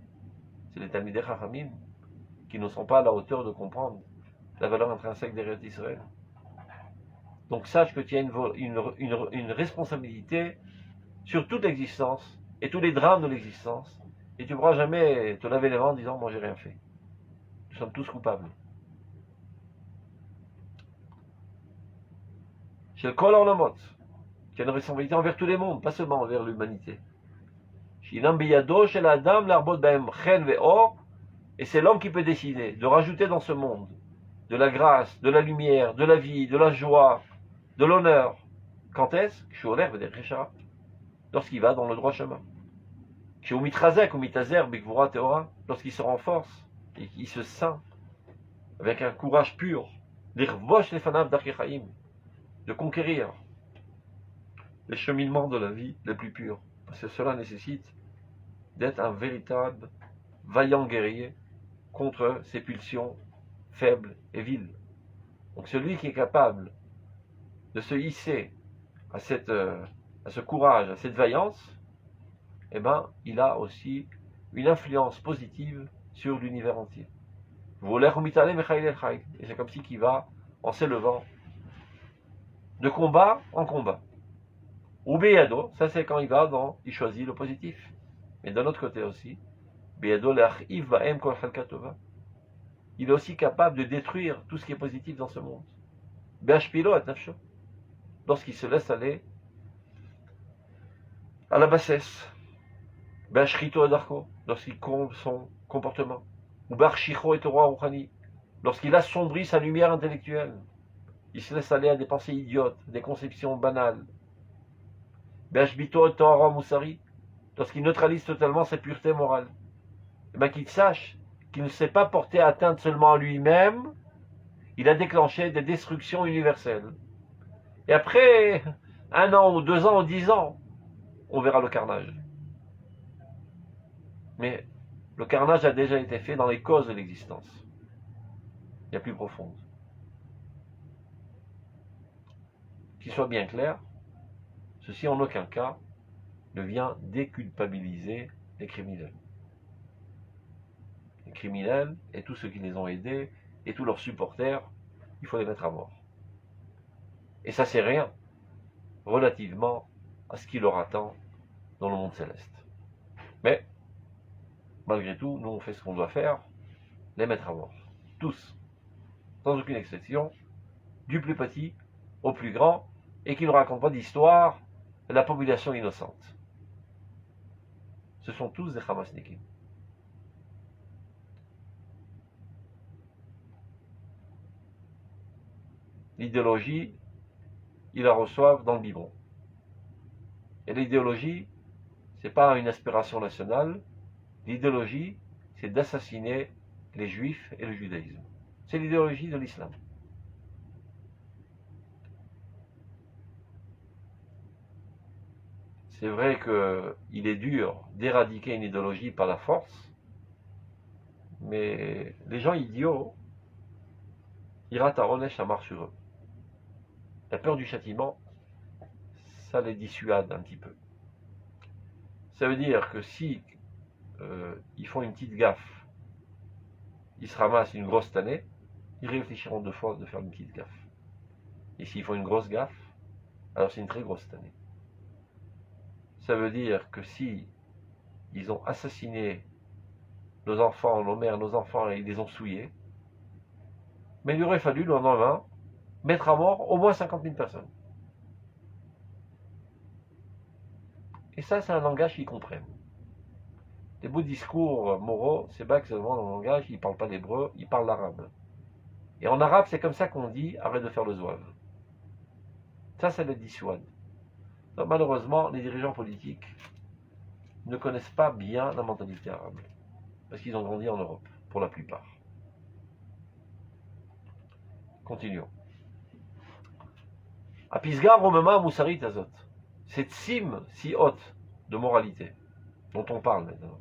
[SPEAKER 1] c'est les Talmidei Chachamim qui ne sont pas à la hauteur de comprendre la valeur intrinsèque d'Eretz Israël. Donc sache que tu as une responsabilité sur toute l'existence et tous les drames de l'existence, et tu ne pourras jamais te laver les mains en disant moi j'ai rien fait. Nous sommes tous coupables. Chez le Kol Olamot, qui a une responsabilité envers tous les mondes, pas seulement envers l'humanité. Et c'est l'homme qui peut décider de rajouter dans ce monde de la grâce, de la lumière, de la vie, de la joie, de l'honneur. Quand est-ce? Lorsqu'il va dans le droit chemin. Lorsqu'il se renforce et qu'il se sent avec un courage pur, de conquérir les cheminements de la vie les plus purs. Parce que cela nécessite d'être un véritable vaillant guerrier contre ces pulsions faibles et viles. Donc celui qui est capable de se hisser à ce courage, à cette vaillance, eh ben, il a aussi une influence positive sur l'univers entier. Et c'est comme si qu'il va en s'élevant de combat en combat. Ou Beyado, ça c'est quand il choisit le positif. Mais d'un autre côté aussi, Beyado l'Archiv Baem Kol Chalka Tova. Il est aussi capable de détruire tout ce qui est positif dans ce monde. Be'ashpilo et nafsho. Lorsqu'il se laisse aller à la bassesse. Be'ashrito et darko. Lorsqu'il corrompt son comportement. Ou Be'arshicho et Torah Rouhani. Lorsqu'il assombrit sa lumière intellectuelle. Il se laisse aller à des pensées idiotes, des conceptions banales. Be'ashbito et Torah Moussari. Lorsqu'il neutralise totalement sa pureté morale. Et bien qu'il sache qu'il ne s'est pas porté atteinte seulement à lui-même, il a déclenché des destructions universelles. Et après 1 an ou 2 ans ou 10 ans, on verra le carnage. Mais le carnage a déjà été fait dans les causes de l'existence. Il y a plus profonde. Qu'il soit bien clair, ceci en aucun cas ne vient déculpabiliser les criminels. Les criminels et tous ceux qui les ont aidés et tous leurs supporters, il faut les mettre à mort. Et ça c'est rien relativement à ce qui leur attend dans le monde céleste. Mais malgré tout, nous on fait ce qu'on doit faire, les mettre à mort. Tous, sans aucune exception, du plus petit au plus grand, et qui ne racontent pas d'histoire de la population innocente. Ce sont tous des Hamasnikim. L'idéologie, ils la reçoivent dans le biberon. Et l'idéologie, ce n'est pas une aspiration nationale. L'idéologie, c'est d'assassiner les juifs et le judaïsme. C'est l'idéologie de l'islam. C'est vrai qu'il est dur d'éradiquer une idéologie par la force, mais les gens idiots, Hirat Haronesh, ça marche sur eux. La peur du châtiment, ça les dissuade un petit peu. Ça veut dire que si ils font une petite gaffe, ils se ramassent une grosse tannée, ils réfléchiront 2 fois de faire une petite gaffe. Et s'ils font une grosse gaffe, alors c'est une très grosse tannée. Ça veut dire que si ils ont assassiné nos enfants, nos mères, nos enfants, et ils les ont souillés, mais il aurait fallu le lendemain mettre à mort au moins 50 000 personnes. Et ça, c'est un langage qu'ils comprennent. Les beaux discours moraux, c'est pas que seulement dans le langage, ils ne parlent pas l'hébreu, ils parlent l'arabe. Et en arabe, c'est comme ça qu'on dit arrête de faire le zouave. Ça les dissuade. Donc, malheureusement, les dirigeants politiques ne connaissent pas bien la mentalité arabe. Parce qu'ils ont grandi en Europe, pour la plupart. Continuons. À Pisgar, Romema, Moussarit, Azot. Cette cime si haute de moralité, dont on parle maintenant.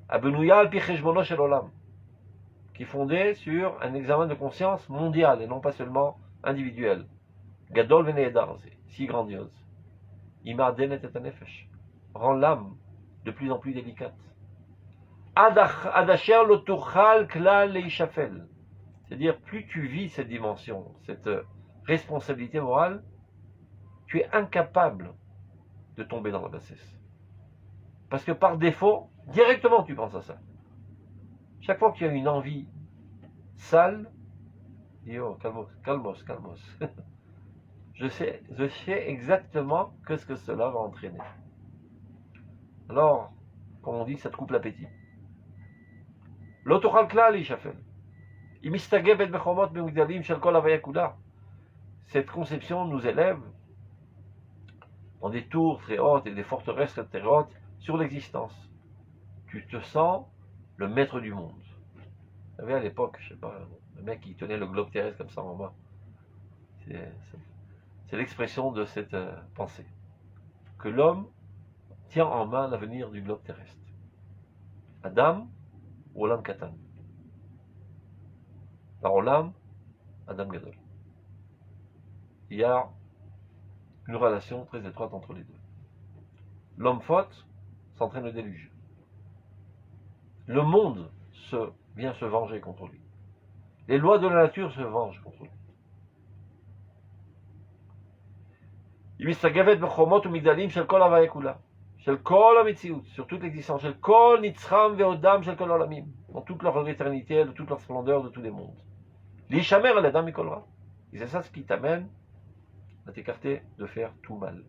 [SPEAKER 1] Abenouya al-Picheshmono shel Olam, qui est fondée sur un examen de conscience mondial et non pas seulement individuel. Gadol ve'nehedar, si grandiose. Imar denet et anefesh, rend l'âme de plus en plus délicate. Adasher lo tuchal klal leishafel, c'est-à-dire plus tu vis cette dimension, cette responsabilité morale, tu es incapable de tomber dans la bassesse. Parce que par défaut, directement tu penses à ça. Chaque fois que tu as une envie sale, dis oh, calmos. je sais exactement ce que cela va entraîner. Alors, comme on dit, ça te coupe l'appétit. L'autochal klal ishafel. Cette conception nous élève dans des tours très hautes et des forteresses très hautes sur l'existence. Tu te sens le maître du monde. Vous savez, à l'époque, je sais pas, le mec qui tenait le globe terrestre comme ça en main, c'est l'expression de cette pensée. Que l'homme tient en main l'avenir du globe terrestre. Adam ou Olam Katan. Par Olam, Adam Gadol. Il y a une relation très étroite entre les deux. L'homme faute s'entraîne le déluge. Le monde vient se venger contre lui. Les lois de la nature se vengent contre lui. Sur toute l'existence, dans toute leur éternité, de toute leur splendeur, de tous les mondes. Et c'est ça ce qui t'amène à t'écarter de faire tout mal.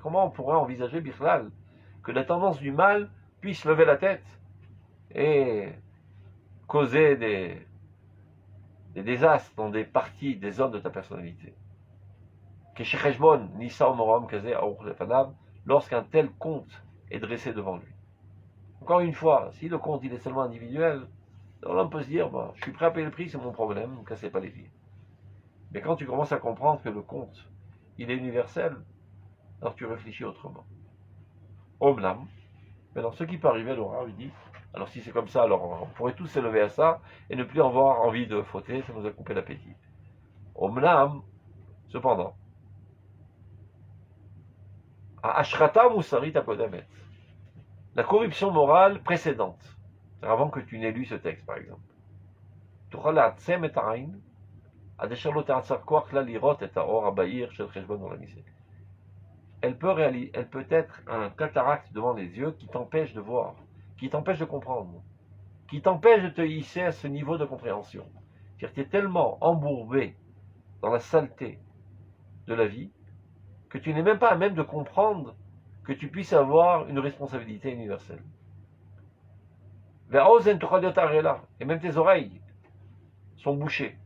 [SPEAKER 1] Comment on pourrait envisager, Bichlal, que la tendance du mal puisse lever la tête et causer des désastres dans des parties, des zones de ta personnalité. Lorsqu'un tel compte est dressé devant lui. Encore une fois, si le compte il est seulement individuel, l'homme peut se dire, je suis prêt à payer le prix, c'est mon problème, ne me cassez pas les pieds. Mais quand tu commences à comprendre que le compte, il est universel, alors tu réfléchis autrement. Omlam, maintenant ce qui peut arriver, Laura lui dit, alors si c'est comme ça, alors on pourrait tous s'élever à ça et ne plus avoir envie de fauter, ça nous a coupé l'appétit. Omlam, cependant, Ashrata Moussarit Akodamet, la corruption morale précédente, avant que tu n'aies lu ce texte par exemple, elle peut être un cataracte devant les yeux qui t'empêche de voir, qui t'empêche de comprendre, qui t'empêche de te hisser à ce niveau de compréhension. C'est-à-dire que tu es tellement embourbé dans la saleté de la vie que tu n'es même pas à même de comprendre que tu puisses avoir une responsabilité universelle. Et même tes oreilles sont bouchées.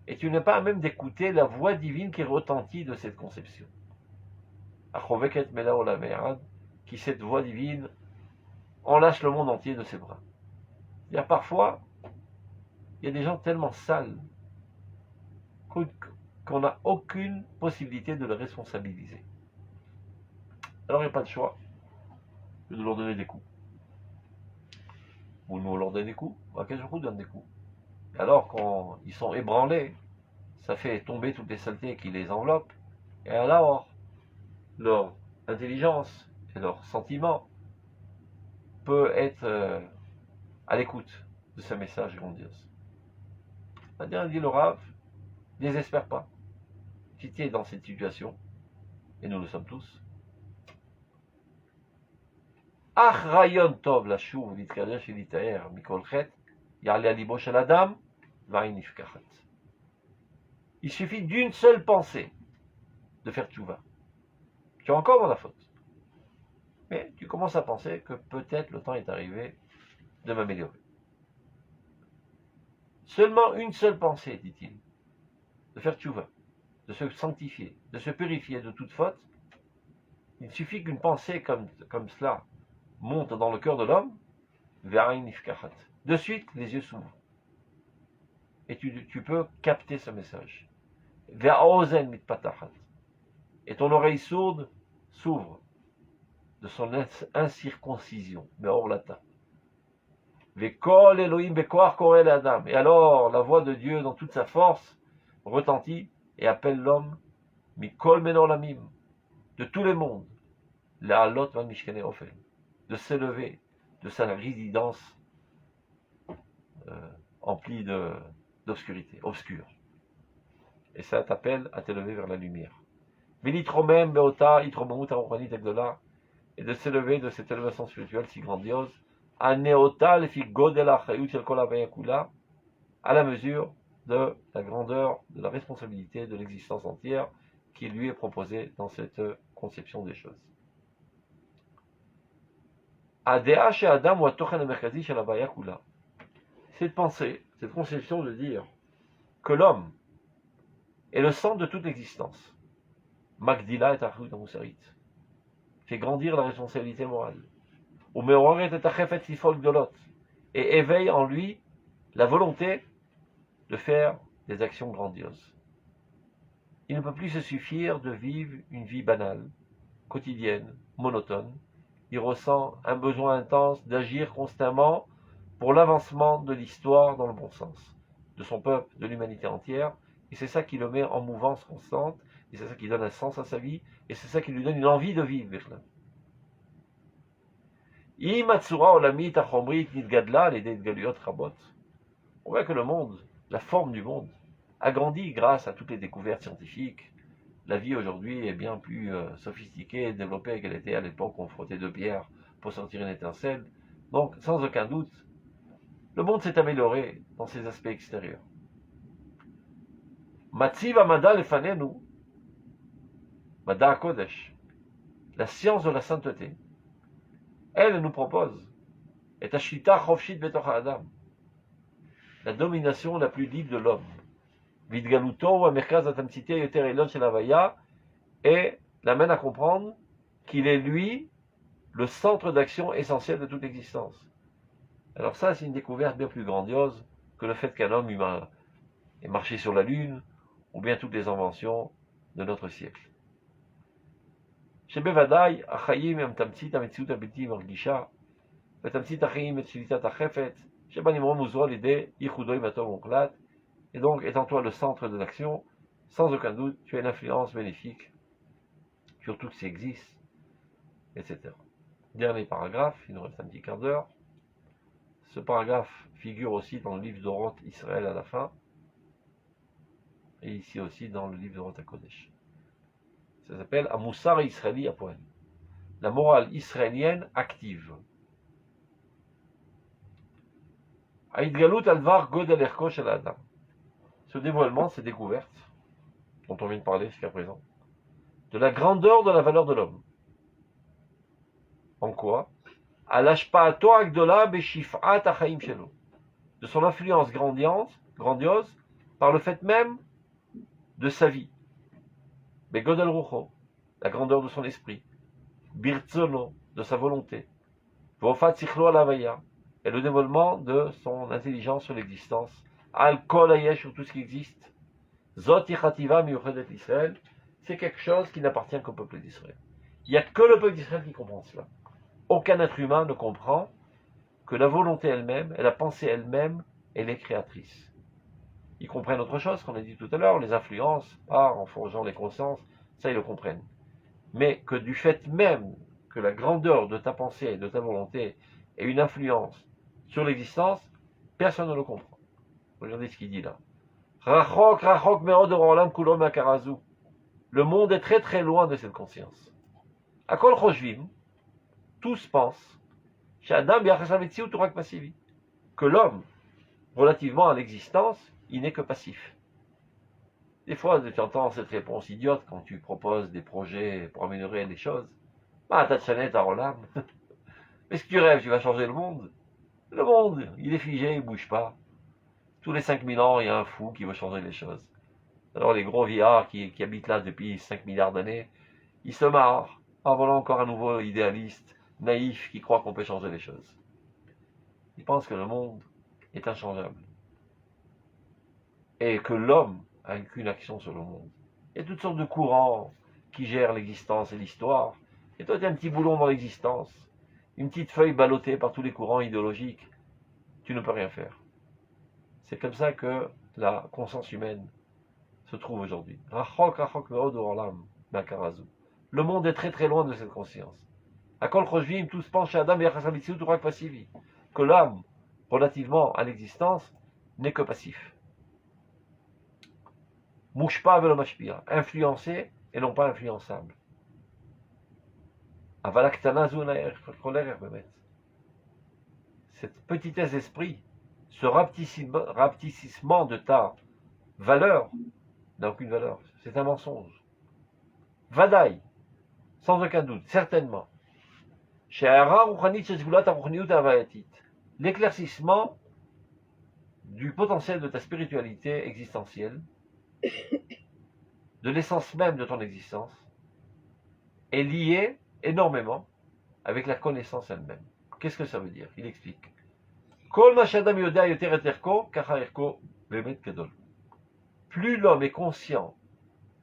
[SPEAKER 1] Et tu n'es pas à même d'écouter la voix divine qui retentit de cette conception. Qui cette voix divine enlace le monde entier de ses bras. Il y a parfois, il y a des gens tellement sales qu'on n'a aucune possibilité de les responsabiliser. Alors il n'y a pas de choix que de leur donner des coups. Ou nous leur donner des coups, à quel jour donne des coups. Alors quand ils sont ébranlés, ça fait tomber toutes les saletés qui les enveloppent, et alors leur intelligence et leur sentiment peut être à l'écoute de ce message grandiose. C'est-à-dire, dit le Rav, désespère pas. Si tu es dans cette situation, et nous le sommes tous, Ach rayon tov lashuv l'itkadesh l'itaer mikol chet ya'ale al libo shel adam va'in nifkachat. Il suffit d'une seule pensée de faire tchouva. Tu es encore dans la faute. Mais tu commences à penser que peut-être le temps est arrivé de m'améliorer. Seulement une seule pensée, dit-il, de faire tchouva, de se sanctifier, de se purifier de toute faute. Il suffit qu'une pensée comme cela monte dans le cœur de l'homme, de suite les yeux s'ouvrent. Et tu peux capter ce message. Et ton oreille sourde s'ouvre de son incirconcision. Et alors la voix de Dieu dans toute sa force retentit et appelle l'homme de tous les mondes de s'élever de sa résidence emplie d'obscurité, obscure. Et ça t'appelle à t'élever vers la lumière. Et de s'élever de cette élévation spirituelle si grandiose, à la mesure de la grandeur, de la responsabilité de l'existence entière qui lui est proposée dans cette conception des choses. Cette pensée, cette conception de dire que l'homme est le centre de toute l'existence, Magdila et Achut Amusarit, fait grandir la responsabilité morale. et éveille en lui la volonté de faire des actions grandioses. Il ne peut plus se suffire de vivre une vie banale, quotidienne, monotone. Il ressent un besoin intense d'agir constamment pour l'avancement de l'histoire dans le bon sens, de son peuple, de l'humanité entière, et c'est ça qui le met en mouvance constante, et c'est ça qui donne un sens à sa vie, et c'est ça qui lui donne une envie de vivre. On voit que le monde, la forme du monde, a grandi grâce à toutes les découvertes scientifiques. La vie aujourd'hui est bien plus sophistiquée et développée qu'elle était à l'époque où on frottait deux pierres pour sortir une étincelle. Donc, sans aucun doute, le monde s'est amélioré dans ses aspects extérieurs. Matziv Amada Lefanenu, Mada Kodesh, la science de la sainteté, elle nous propose, et Ashita Chofshit Betoch Adam, la domination la plus libre de l'homme. Vidgaluto, Amerkaz Atamtsite Yoter Elon Shel Havaya, et l'amène à comprendre qu'il est lui le centre d'action essentiel de toute l'existence. Alors ça, c'est une découverte bien plus grandiose que le fait qu'un homme humain ait marché sur la Lune, ou bien toutes les inventions de notre siècle. שבוודאי החיים הם תמצית המציאות הבלתי מרגישה, ותמצית החיים את שליטת החפץ, שבה נמרום מוזרו על ידי ייחודו עם אטום מוחלט, et donc étant toi le centre de l'action, sans aucun doute, tu as une influence bénéfique sur tout ce qui existe, etc. Dernier paragraphe, il nous reste un petit quart d'heure. Ce paragraphe figure aussi dans le livre d'Oroth Israël à la fin, et ici aussi dans le livre d'Oroth HaKodesh. Ça s'appelle Amoussar Israeli Apoel, la morale israélienne active. Aïdgalut alvar godel erko shel adam. Ce dévoilement, ces découvertes, dont on vient de parler jusqu'à présent, de la grandeur de la valeur de l'homme. En quoi? Al-ashpa'ato agdola beshif'at achaim shelo. De son influence grandiose, par le fait même de sa vie. Begodel rucho, la grandeur de son esprit. Birtzono, de sa volonté. Vofat sichlo alavaya, et le dévoilement de son intelligence sur l'existence. Al-kol ayesh, sur tout ce qui existe. Zot yichativa miyuchedet Israël, c'est quelque chose qui n'appartient qu'au peuple d'Israël. Il n'y a que le peuple d'Israël qui comprend cela. Aucun être humain ne comprend que la volonté elle-même et la pensée elle-même, elle est créatrice. Ils comprennent autre chose qu'on a dit tout à l'heure, les influences, en forgeant les consciences, ça ils le comprennent. Mais que du fait même que la grandeur de ta pensée et de ta volonté ait une influence sur l'existence, personne ne le comprend. Regardez ce qu'il dit là. Rachok, rachok me'od olam kulo ma'karazu. Le monde est très très loin de cette conscience. Akol choshvim, tous pensent, que l'homme, relativement à l'existence, il n'est que passif. Des fois, tu entends cette réponse idiote quand tu proposes des projets pour améliorer les choses. Ah, t'as de chanet à Rolam. Mais si tu rêves, tu vas changer le monde. Le monde, il est figé, il ne bouge pas. Tous les 5000 ans, il y a un fou qui veut changer les choses. Alors les gros vieillards qui habitent là depuis 5 milliards d'années, ils se marrent. Ah, voilà encore un nouveau idéaliste, naïf, qui croit qu'on peut changer les choses. Ils pensent que le monde est inchangeable. Et que l'homme a qu'une action sur le monde. Il y a toutes sortes de courants qui gèrent l'existence et l'histoire. Et toi, tu as un petit boulon dans l'existence, une petite feuille ballottée par tous les courants idéologiques. Tu ne peux rien faire. C'est comme ça que la conscience humaine se trouve aujourd'hui. Rachok, rachok me'od olam ma'karazu. Le monde est très très loin de cette conscience. Akol choshvim, tous pensent chez Adam que l'âme, relativement à l'existence, n'est que passif. Mouchpa velo mashpia, influencé et non pas influençable. Avalaktana zunaer koler bemet. Cette petitesse d'esprit, ce rapetissement de ta valeur, n'a aucune valeur. C'est un mensonge. Vadaï, sans aucun doute, certainement. L'éclaircissement du potentiel de ta spiritualité existentielle, de l'essence même de ton existence, est lié énormément avec la connaissance elle-même. Qu'est-ce que ça veut dire? Il explique. Kol ma shadam yodea yoter et erko, kacha erko bemet gadol. Plus l'homme est conscient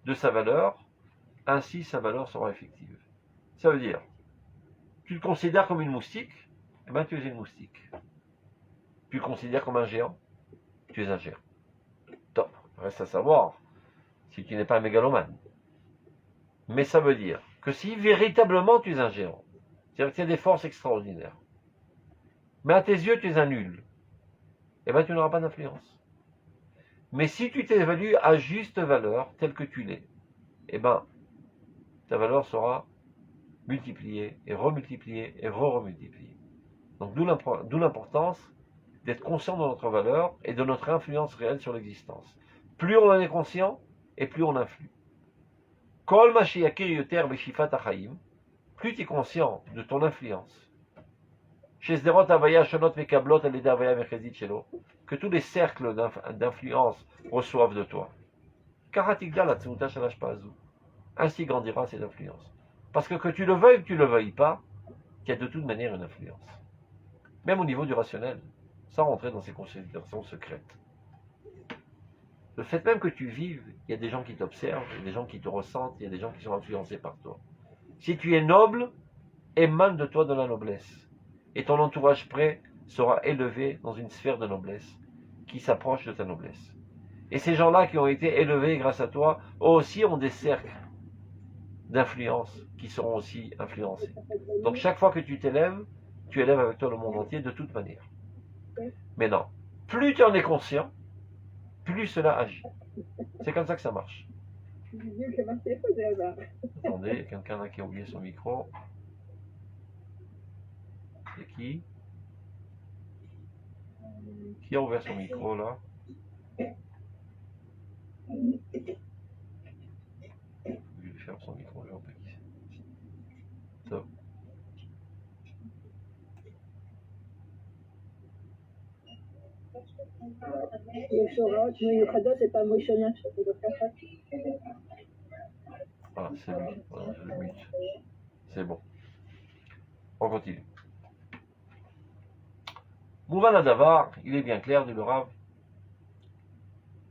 [SPEAKER 1] de sa valeur, ainsi sa valeur sera effective. Ça veut dire, tu te considères comme une moustique, eh bien tu es une moustique. Tu te considères comme un géant, tu es un géant. Top. Reste à savoir si tu n'es pas un mégalomane. Mais ça veut dire que si véritablement tu es un géant, c'est-à-dire que tu as des forces extraordinaires, mais à tes yeux tu es un nul, eh bien tu n'auras pas d'influence. Mais si tu t'évalues à juste valeur, telle que tu l'es, eh bien ta valeur sera multipliée et remultipliée et re-remultipliée. Donc d'où l'importance d'être conscient de notre valeur et de notre influence réelle sur l'existence. Plus on en est conscient, et plus on influe. Kol ma sheyakir yoter beshifat hachaim, plus tu es conscient de ton influence. Chez Sderot Havaya Shonot Mekablot Alede Havaya Mechezit Shelo, que tous les cercles d'influence reçoivent de toi. Karatikda la tzmuta shalash pazu. Ainsi grandira cette influence. Parce que tu le veuilles ou que tu ne le veuilles pas, il y a de toute manière une influence. Même au niveau du rationnel, sans rentrer dans ces considérations secrètes. Le fait même que tu vives, il y a des gens qui t'observent, il y a des gens qui te ressentent, il y a des gens qui sont influencés par toi. Si tu es noble, émane de toi de la noblesse. Et ton entourage près sera élevé dans une sphère de noblesse qui s'approche de ta noblesse. Et ces gens-là qui ont été élevés grâce à toi, eux aussi ont des cercles d'influence qui seront aussi influencés. Donc chaque fois que tu t'élèves, tu élèves avec toi le monde entier de toute manière. Mais non, plus tu en es conscient, plus cela agit. C'est comme ça que ça marche. Attendez, il y a quelqu'un là qui a oublié son micro. C'est qui? Qui a ouvert son micro là? Je vais faire son micro, je ne sais pas qui c'est. Top. Ah, c'est lui. Voilà, je le mute. C'est bon. On continue. Mouvan Adavar, il est bien clair, dit le Rav.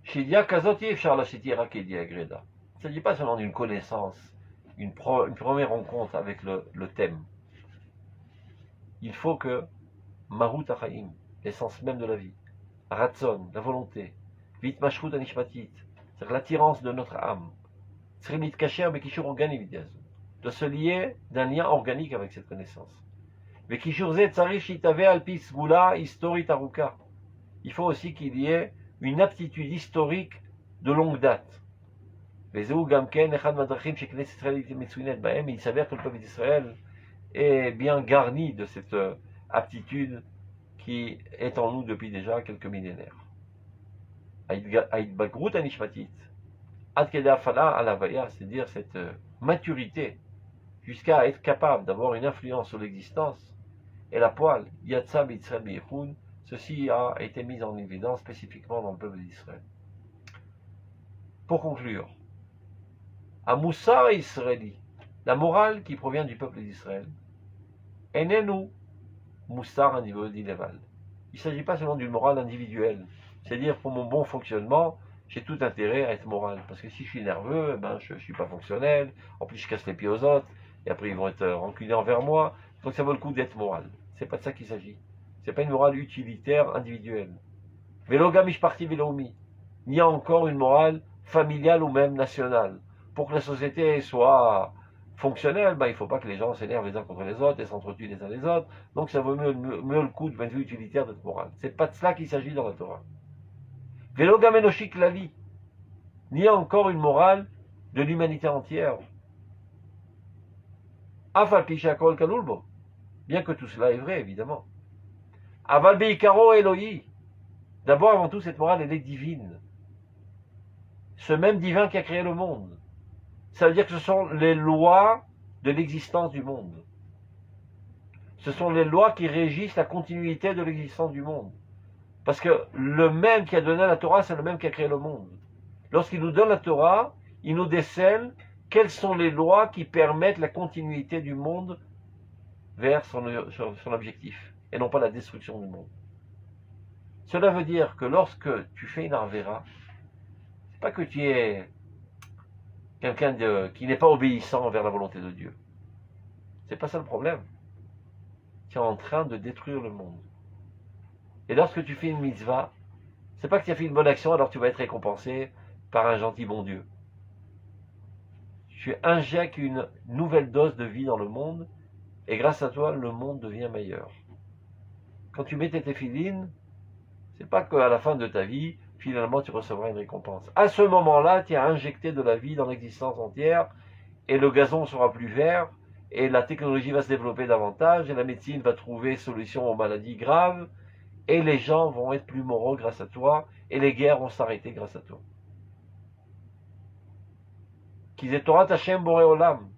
[SPEAKER 1] Shidia Kazoti Efshar la Shitira Kedia Greda. Il ne s'agit pas seulement d'une connaissance, une première rencontre avec le thème. Il faut que Marut Achaim, l'essence même de la vie, Ratzon, la volonté, Vit Mashrut Anishmatit, c'est-à-dire l'attirance de notre âme, Srimit Kacher Bekishur Organik, de se lier d'un lien organique avec cette connaissance. Bekishur Zet Tsarich Shitave Alpis Gula Historit Aruka. Il faut aussi qu'il y ait une aptitude historique de longue date. Il s'avère que le peuple d'Israël est bien garni de cette aptitude qui est en nous depuis déjà quelques millénaires. C'est-à-dire cette maturité jusqu'à être capable d'avoir une influence sur l'existence. Et la poêle, Yatsa B'Yisraël B'Yechun, ceci a été mis en évidence spécifiquement dans le peuple d'Israël. Pour conclure, à Moussa Israéli, la morale qui provient du peuple d'Israël, Enenu Moussar à niveau d'Ileval. Il ne s'agit pas seulement d'une morale individuelle, c'est-à-dire pour mon bon fonctionnement, j'ai tout intérêt à être moral, parce que si je suis nerveux, ben, je ne suis pas fonctionnel, en plus je casse les pieds aux autres, et après ils vont être rancuniers envers moi, donc ça vaut le coup d'être moral. C'est pas de ça qu'il s'agit. C'est pas une morale utilitaire individuelle. Velogamish parti velomi. Il y a encore une morale familiale ou même nationale. Pour que la société soit fonctionnelle, ben, il ne faut pas que les gens s'énervent les uns contre les autres et s'entretuent les uns les autres. Donc ça vaut mieux le coup de point de vue utilitaire d'être moral. C'est pas de cela qu'il s'agit dans la Torah. Velogamenoshic lali. Il y a encore une morale de l'humanité entière. Afal pishakol kanulbo. Bien que tout cela est vrai, évidemment. Aval beikaro Eloi. D'abord, avant tout, cette morale, elle est divine. Ce même divin qui a créé le monde. Ça veut dire que ce sont les lois de l'existence du monde. Ce sont les lois qui régissent la continuité de l'existence du monde. Parce que le même qui a donné la Torah, c'est le même qui a créé le monde. Lorsqu'il nous donne la Torah, il nous décèle quelles sont les lois qui permettent la continuité du monde vers son objectif, et non pas la destruction du monde. Cela veut dire que lorsque tu fais une arvéra, c'est pas que tu es quelqu'un qui n'est pas obéissant envers la volonté de Dieu. C'est pas ça le problème. Tu es en train de détruire le monde. Et lorsque tu fais une mitzvah, c'est pas que tu as fait une bonne action, alors tu vas être récompensé par un gentil bon Dieu. Tu injectes une nouvelle dose de vie dans le monde, et grâce à toi, le monde devient meilleur. Quand tu mets tes téphilines, c'est pas qu'à la fin de ta vie, finalement, tu recevras une récompense. À ce moment-là, tu as injecté de la vie dans l'existence entière, et le gazon sera plus vert, et la technologie va se développer davantage, et la médecine va trouver solution aux maladies graves, et les gens vont être plus moraux grâce à toi, et les guerres vont s'arrêter grâce à toi. Qu'ils Torah Hashem Boré Olam.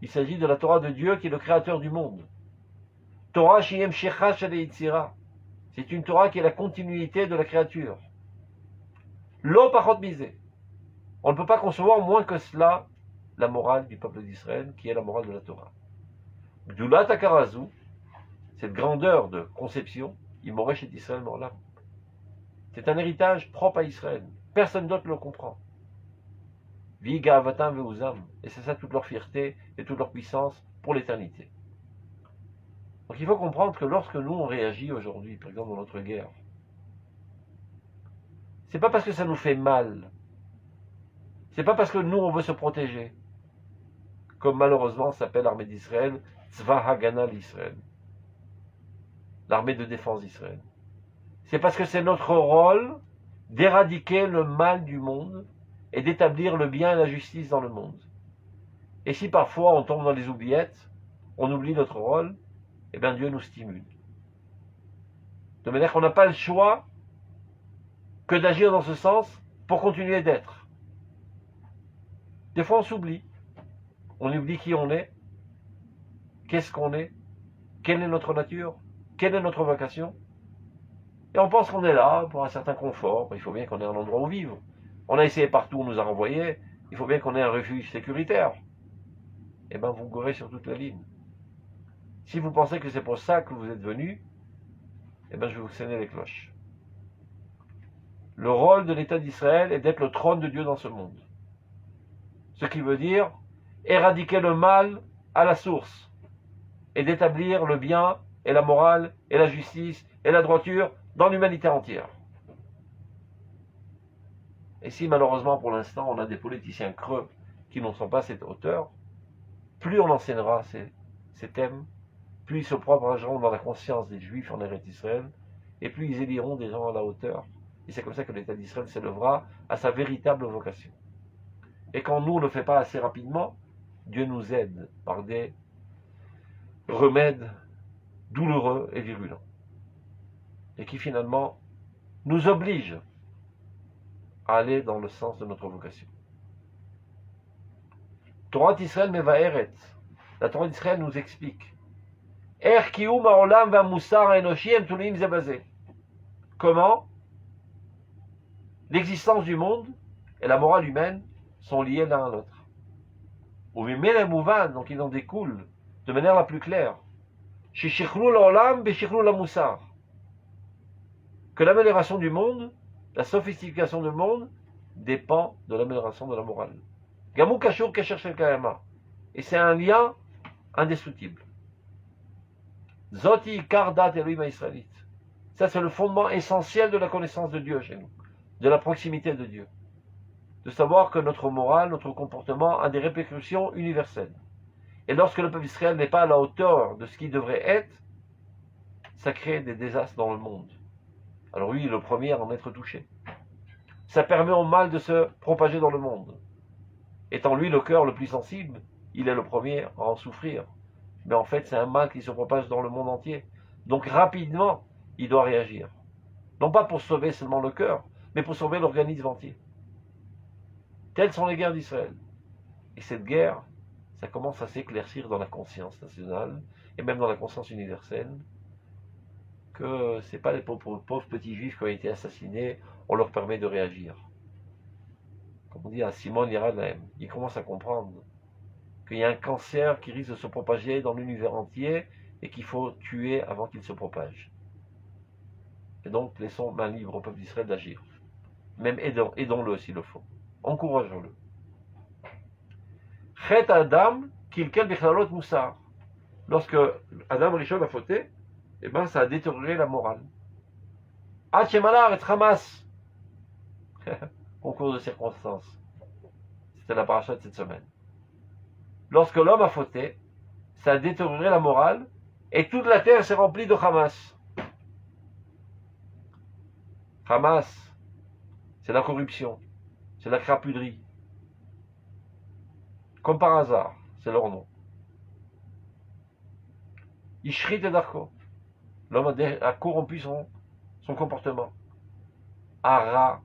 [SPEAKER 1] Il s'agit de la Torah de Dieu qui est le créateur du monde. Torah Shiyem Shecha Shadei Yitzira. C'est une Torah qui est la continuité de la créature. Lo Pachot Misé. On ne peut pas concevoir moins que cela la morale du peuple d'Israël, qui est la morale de la Torah. Gdulat Akarazu, cette grandeur de conception, Imoresh et Israël Morlam. C'est un héritage propre à Israël. Personne d'autre ne le comprend. Viga Avatam Veuzam. Et c'est ça toute leur fierté et toute leur puissance pour l'éternité. Donc il faut comprendre que lorsque nous on réagit aujourd'hui, par exemple dans notre guerre, c'est pas parce que ça nous fait mal, c'est pas parce que nous on veut se protéger, comme malheureusement s'appelle l'armée d'Israël, Tzva Hagana l'Israël, l'armée de défense d'Israël. C'est parce que c'est notre rôle d'éradiquer le mal du monde et d'établir le bien et la justice dans le monde. Et si parfois on tombe dans les oubliettes, on oublie notre rôle, eh bien Dieu nous stimule. De manière qu'on n'a pas le choix que d'agir dans ce sens pour continuer d'être. Des fois on s'oublie. On oublie qui on est, qu'est-ce qu'on est, quelle est notre nature, quelle est notre vocation. Et on pense qu'on est là pour un certain confort. Il faut bien qu'on ait un endroit où vivre. On a essayé partout, on nous a renvoyés. Il faut bien qu'on ait un refuge sécuritaire. Eh bien, vous gorez sur toute la ligne. Si vous pensez que c'est pour ça que vous êtes venus, eh bien, je vais vous sonner les cloches. Le rôle de l'État d'Israël est d'être le trône de Dieu dans ce monde. Ce qui veut dire éradiquer le mal à la source et d'établir le bien et la morale et la justice et la droiture dans l'humanité entière. Et si malheureusement pour l'instant on a des politiciens creux qui n'en sont pas à cette hauteur, plus on enseignera ces thèmes, plus ils se propageront dans la conscience des Juifs en Eretz Israël, et plus ils éliront des gens à la hauteur. Et c'est comme ça que l'État d'Israël s'élèvera à sa véritable vocation. Et quand nous on ne le fait pas assez rapidement, Dieu nous aide par des remèdes douloureux et virulents. Et qui finalement nous obligent à aller dans le sens de notre vocation. Torah d'Israël Mevaeret. La Torah d'Israël nous explique comment l'existence du monde et la morale humaine sont liées l'un à l'autre. Donc il en découle de manière la plus claire que l'amélioration du monde, la sophistication du monde, dépend de l'amélioration de la morale. Gamou Kashur Kesher Shel Kayama. Et c'est un lien indestructible. Zoti Kardat Elohim Israélite. Ça, c'est le fondement essentiel de la connaissance de Dieu chez nous, de la proximité de Dieu. De savoir que notre morale, notre comportement a des répercussions universelles. Et lorsque le peuple d'Israël n'est pas à la hauteur de ce qu'il devrait être, ça crée des désastres dans le monde. Alors lui, il est le premier à en être touché. Ça permet au mal de se propager dans le monde. Étant lui le cœur le plus sensible, il est le premier à en souffrir. Mais en fait, c'est un mal qui se propage dans le monde entier. Donc rapidement, il doit réagir. Non pas pour sauver seulement le cœur, mais pour sauver l'organisme entier. Telles sont les guerres d'Israël. Et cette guerre, ça commence à s'éclaircir dans la conscience nationale, et même dans la conscience universelle, que ce n'est pas les pauvres petits juifs qui ont été assassinés, on leur permet de réagir. Comme on dit à Simon Yeradaem, il commence à comprendre qu'il y a un cancer qui risque de se propager dans l'univers entier et qu'il faut tuer avant qu'il se propage. Et donc, laissons main libre au peuple d'Israël d'agir. Même aidons-le s'il le faut. Encourageons-le. Chet Adam, Kilkel Bichalot Moussar. Lorsque Adam Rishon a fauté, eh ben, ça a détérioré la morale. Hachemalar et Hamas. Concours de circonstances. C'était la paracha de cette semaine. Lorsque l'homme a fauté, ça a détérioré la morale et toute la terre s'est remplie de Hamas. Hamas, c'est la corruption, c'est la crapulerie. Comme par hasard, c'est leur nom. Ishrit et Darko. L'homme a corrompu son comportement. Ara,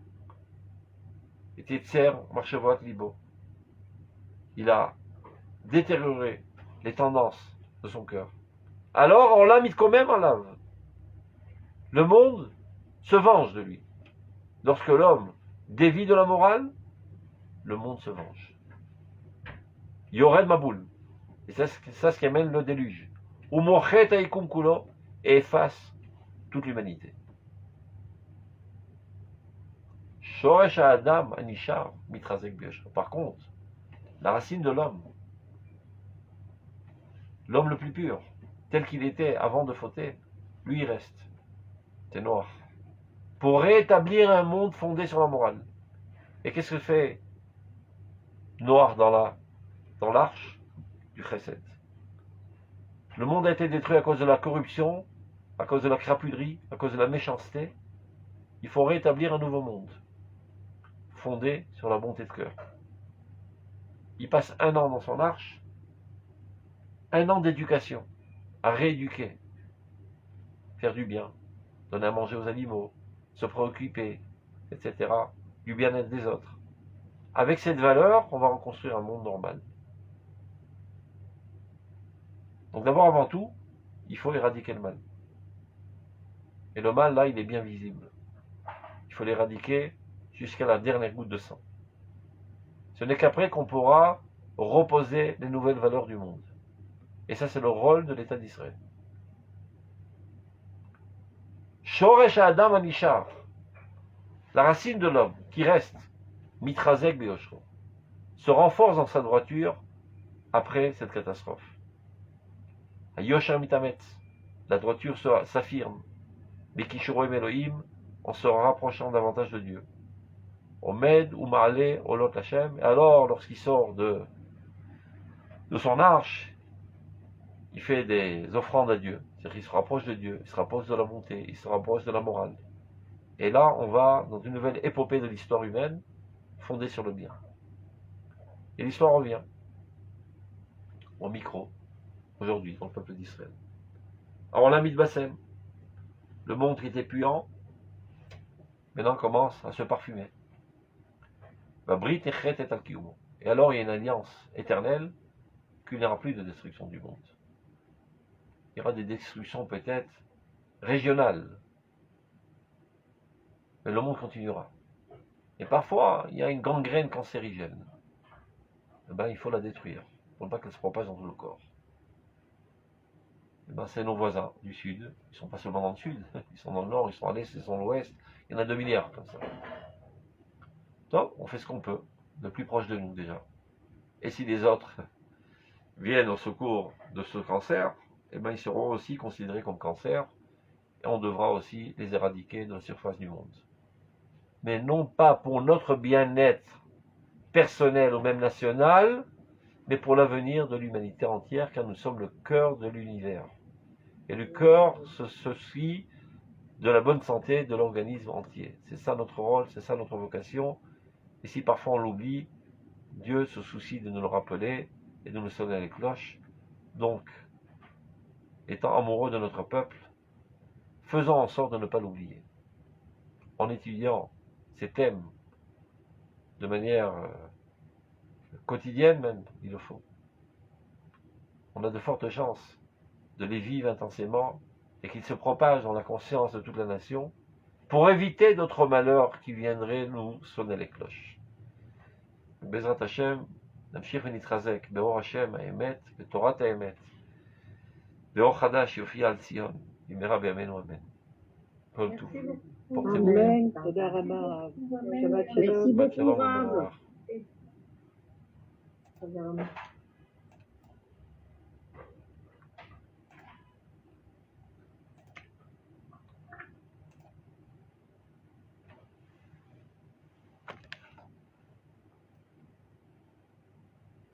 [SPEAKER 1] était Tser, Marchevot, Libo. Il a détérioré les tendances de son cœur. Alors on l'a mis quand même en lave. Le monde se venge de lui. Lorsque l'homme dévie de la morale, le monde se venge. Yored Maboul. Et c'est ça ce qui amène le déluge. Umochet Aikum Kulo, et efface toute l'humanité. Shoresh Adam Anishar Mitrazek Bioshra. Par contre, la racine de l'homme le plus pur, tel qu'il était avant de fauter, lui il reste. C'est noir. Pour rétablir un monde fondé sur la morale. Et qu'est-ce que fait Noir dans l'arche du Chesed? Le monde a été détruit à cause de la corruption, à cause de la crapulerie, à cause de la méchanceté. Il faut rétablir un nouveau monde, fondé sur la bonté de cœur. Il passe 1 an dans son arche, 1 an d'éducation, à rééduquer, faire du bien, donner à manger aux animaux, se préoccuper, etc., du bien-être des autres. Avec cette valeur, on va reconstruire un monde normal. Donc d'abord, avant tout, il faut éradiquer le mal. Et le mal, là, il est bien visible. Il faut l'éradiquer jusqu'à la dernière goutte de sang. Ce n'est qu'après qu'on pourra reposer les nouvelles valeurs du monde. Et ça, c'est le rôle de l'État d'Israël. Shoresh Adam Anishar, la racine de l'homme qui reste, Mitrazek Beoshro, se renforce dans sa droiture après cette catastrophe. Yosher Mitametz, la droiture s'affirme. Bekishuroim Elohim, en se rapprochant davantage de Dieu. Omed ou Ma'ale Olot Hashem, et alors lorsqu'il sort de son arche, il fait des offrandes à Dieu. C'est-à-dire qu'il se rapproche de Dieu, il se rapproche de la bonté, il se rapproche de la morale. Et là, on va dans une nouvelle épopée de l'histoire humaine, fondée sur le bien. Et l'histoire revient au micro, aujourd'hui, dans le peuple d'Israël. Alors on a mis de Bassem. Le monde qui était puant, maintenant commence à se parfumer. Et alors il y a une alliance éternelle qu'il n'y aura plus de destruction du monde. Il y aura des destructions peut-être régionales. Mais le monde continuera. Et parfois, il y a une gangrène cancérigène. Eh ben, il faut la détruire, pour ne pas qu'elle se propage dans tout le corps. Eh ben, c'est nos voisins du Sud. Ils ne sont pas seulement dans le Sud, ils sont dans le Nord, ils sont à l'Est, ils sont à l'Ouest. Il y en a 2 milliards comme ça. Donc, on fait ce qu'on peut, de plus proche de nous déjà. Et si les autres viennent au secours de ce cancer, eh ben, ils seront aussi considérés comme cancer, et on devra aussi les éradiquer de la surface du monde. Mais non pas pour notre bien-être personnel ou même national, mais pour l'avenir de l'humanité entière, car nous sommes le cœur de l'univers. Et le cœur se soucie de la bonne santé de l'organisme entier. C'est ça notre rôle, c'est ça notre vocation. Et si parfois on l'oublie, Dieu se soucie de nous le rappeler et de nous sonner les cloches. Donc, étant amoureux de notre peuple, faisons en sorte de ne pas l'oublier. En étudiant ces thèmes de manière quotidienne même, il le faut. On a de fortes chances de les vivre intensément et qu'ils se propagent dans la conscience de toute la nation pour éviter d'autres malheurs qui viendraient nous sonner les cloches. Bezrat Hashem, נמשיך ונתחזק באור השם האמת, בתורת האמת, באור חדש יופיע על ציון, במהרה בימינו אמן. כל טוב. פורטמו.
[SPEAKER 3] אמן, תודה רבה הרב. שבת שלום.
[SPEAKER 1] שבת שלום ומבורך.
[SPEAKER 2] תודה רבה.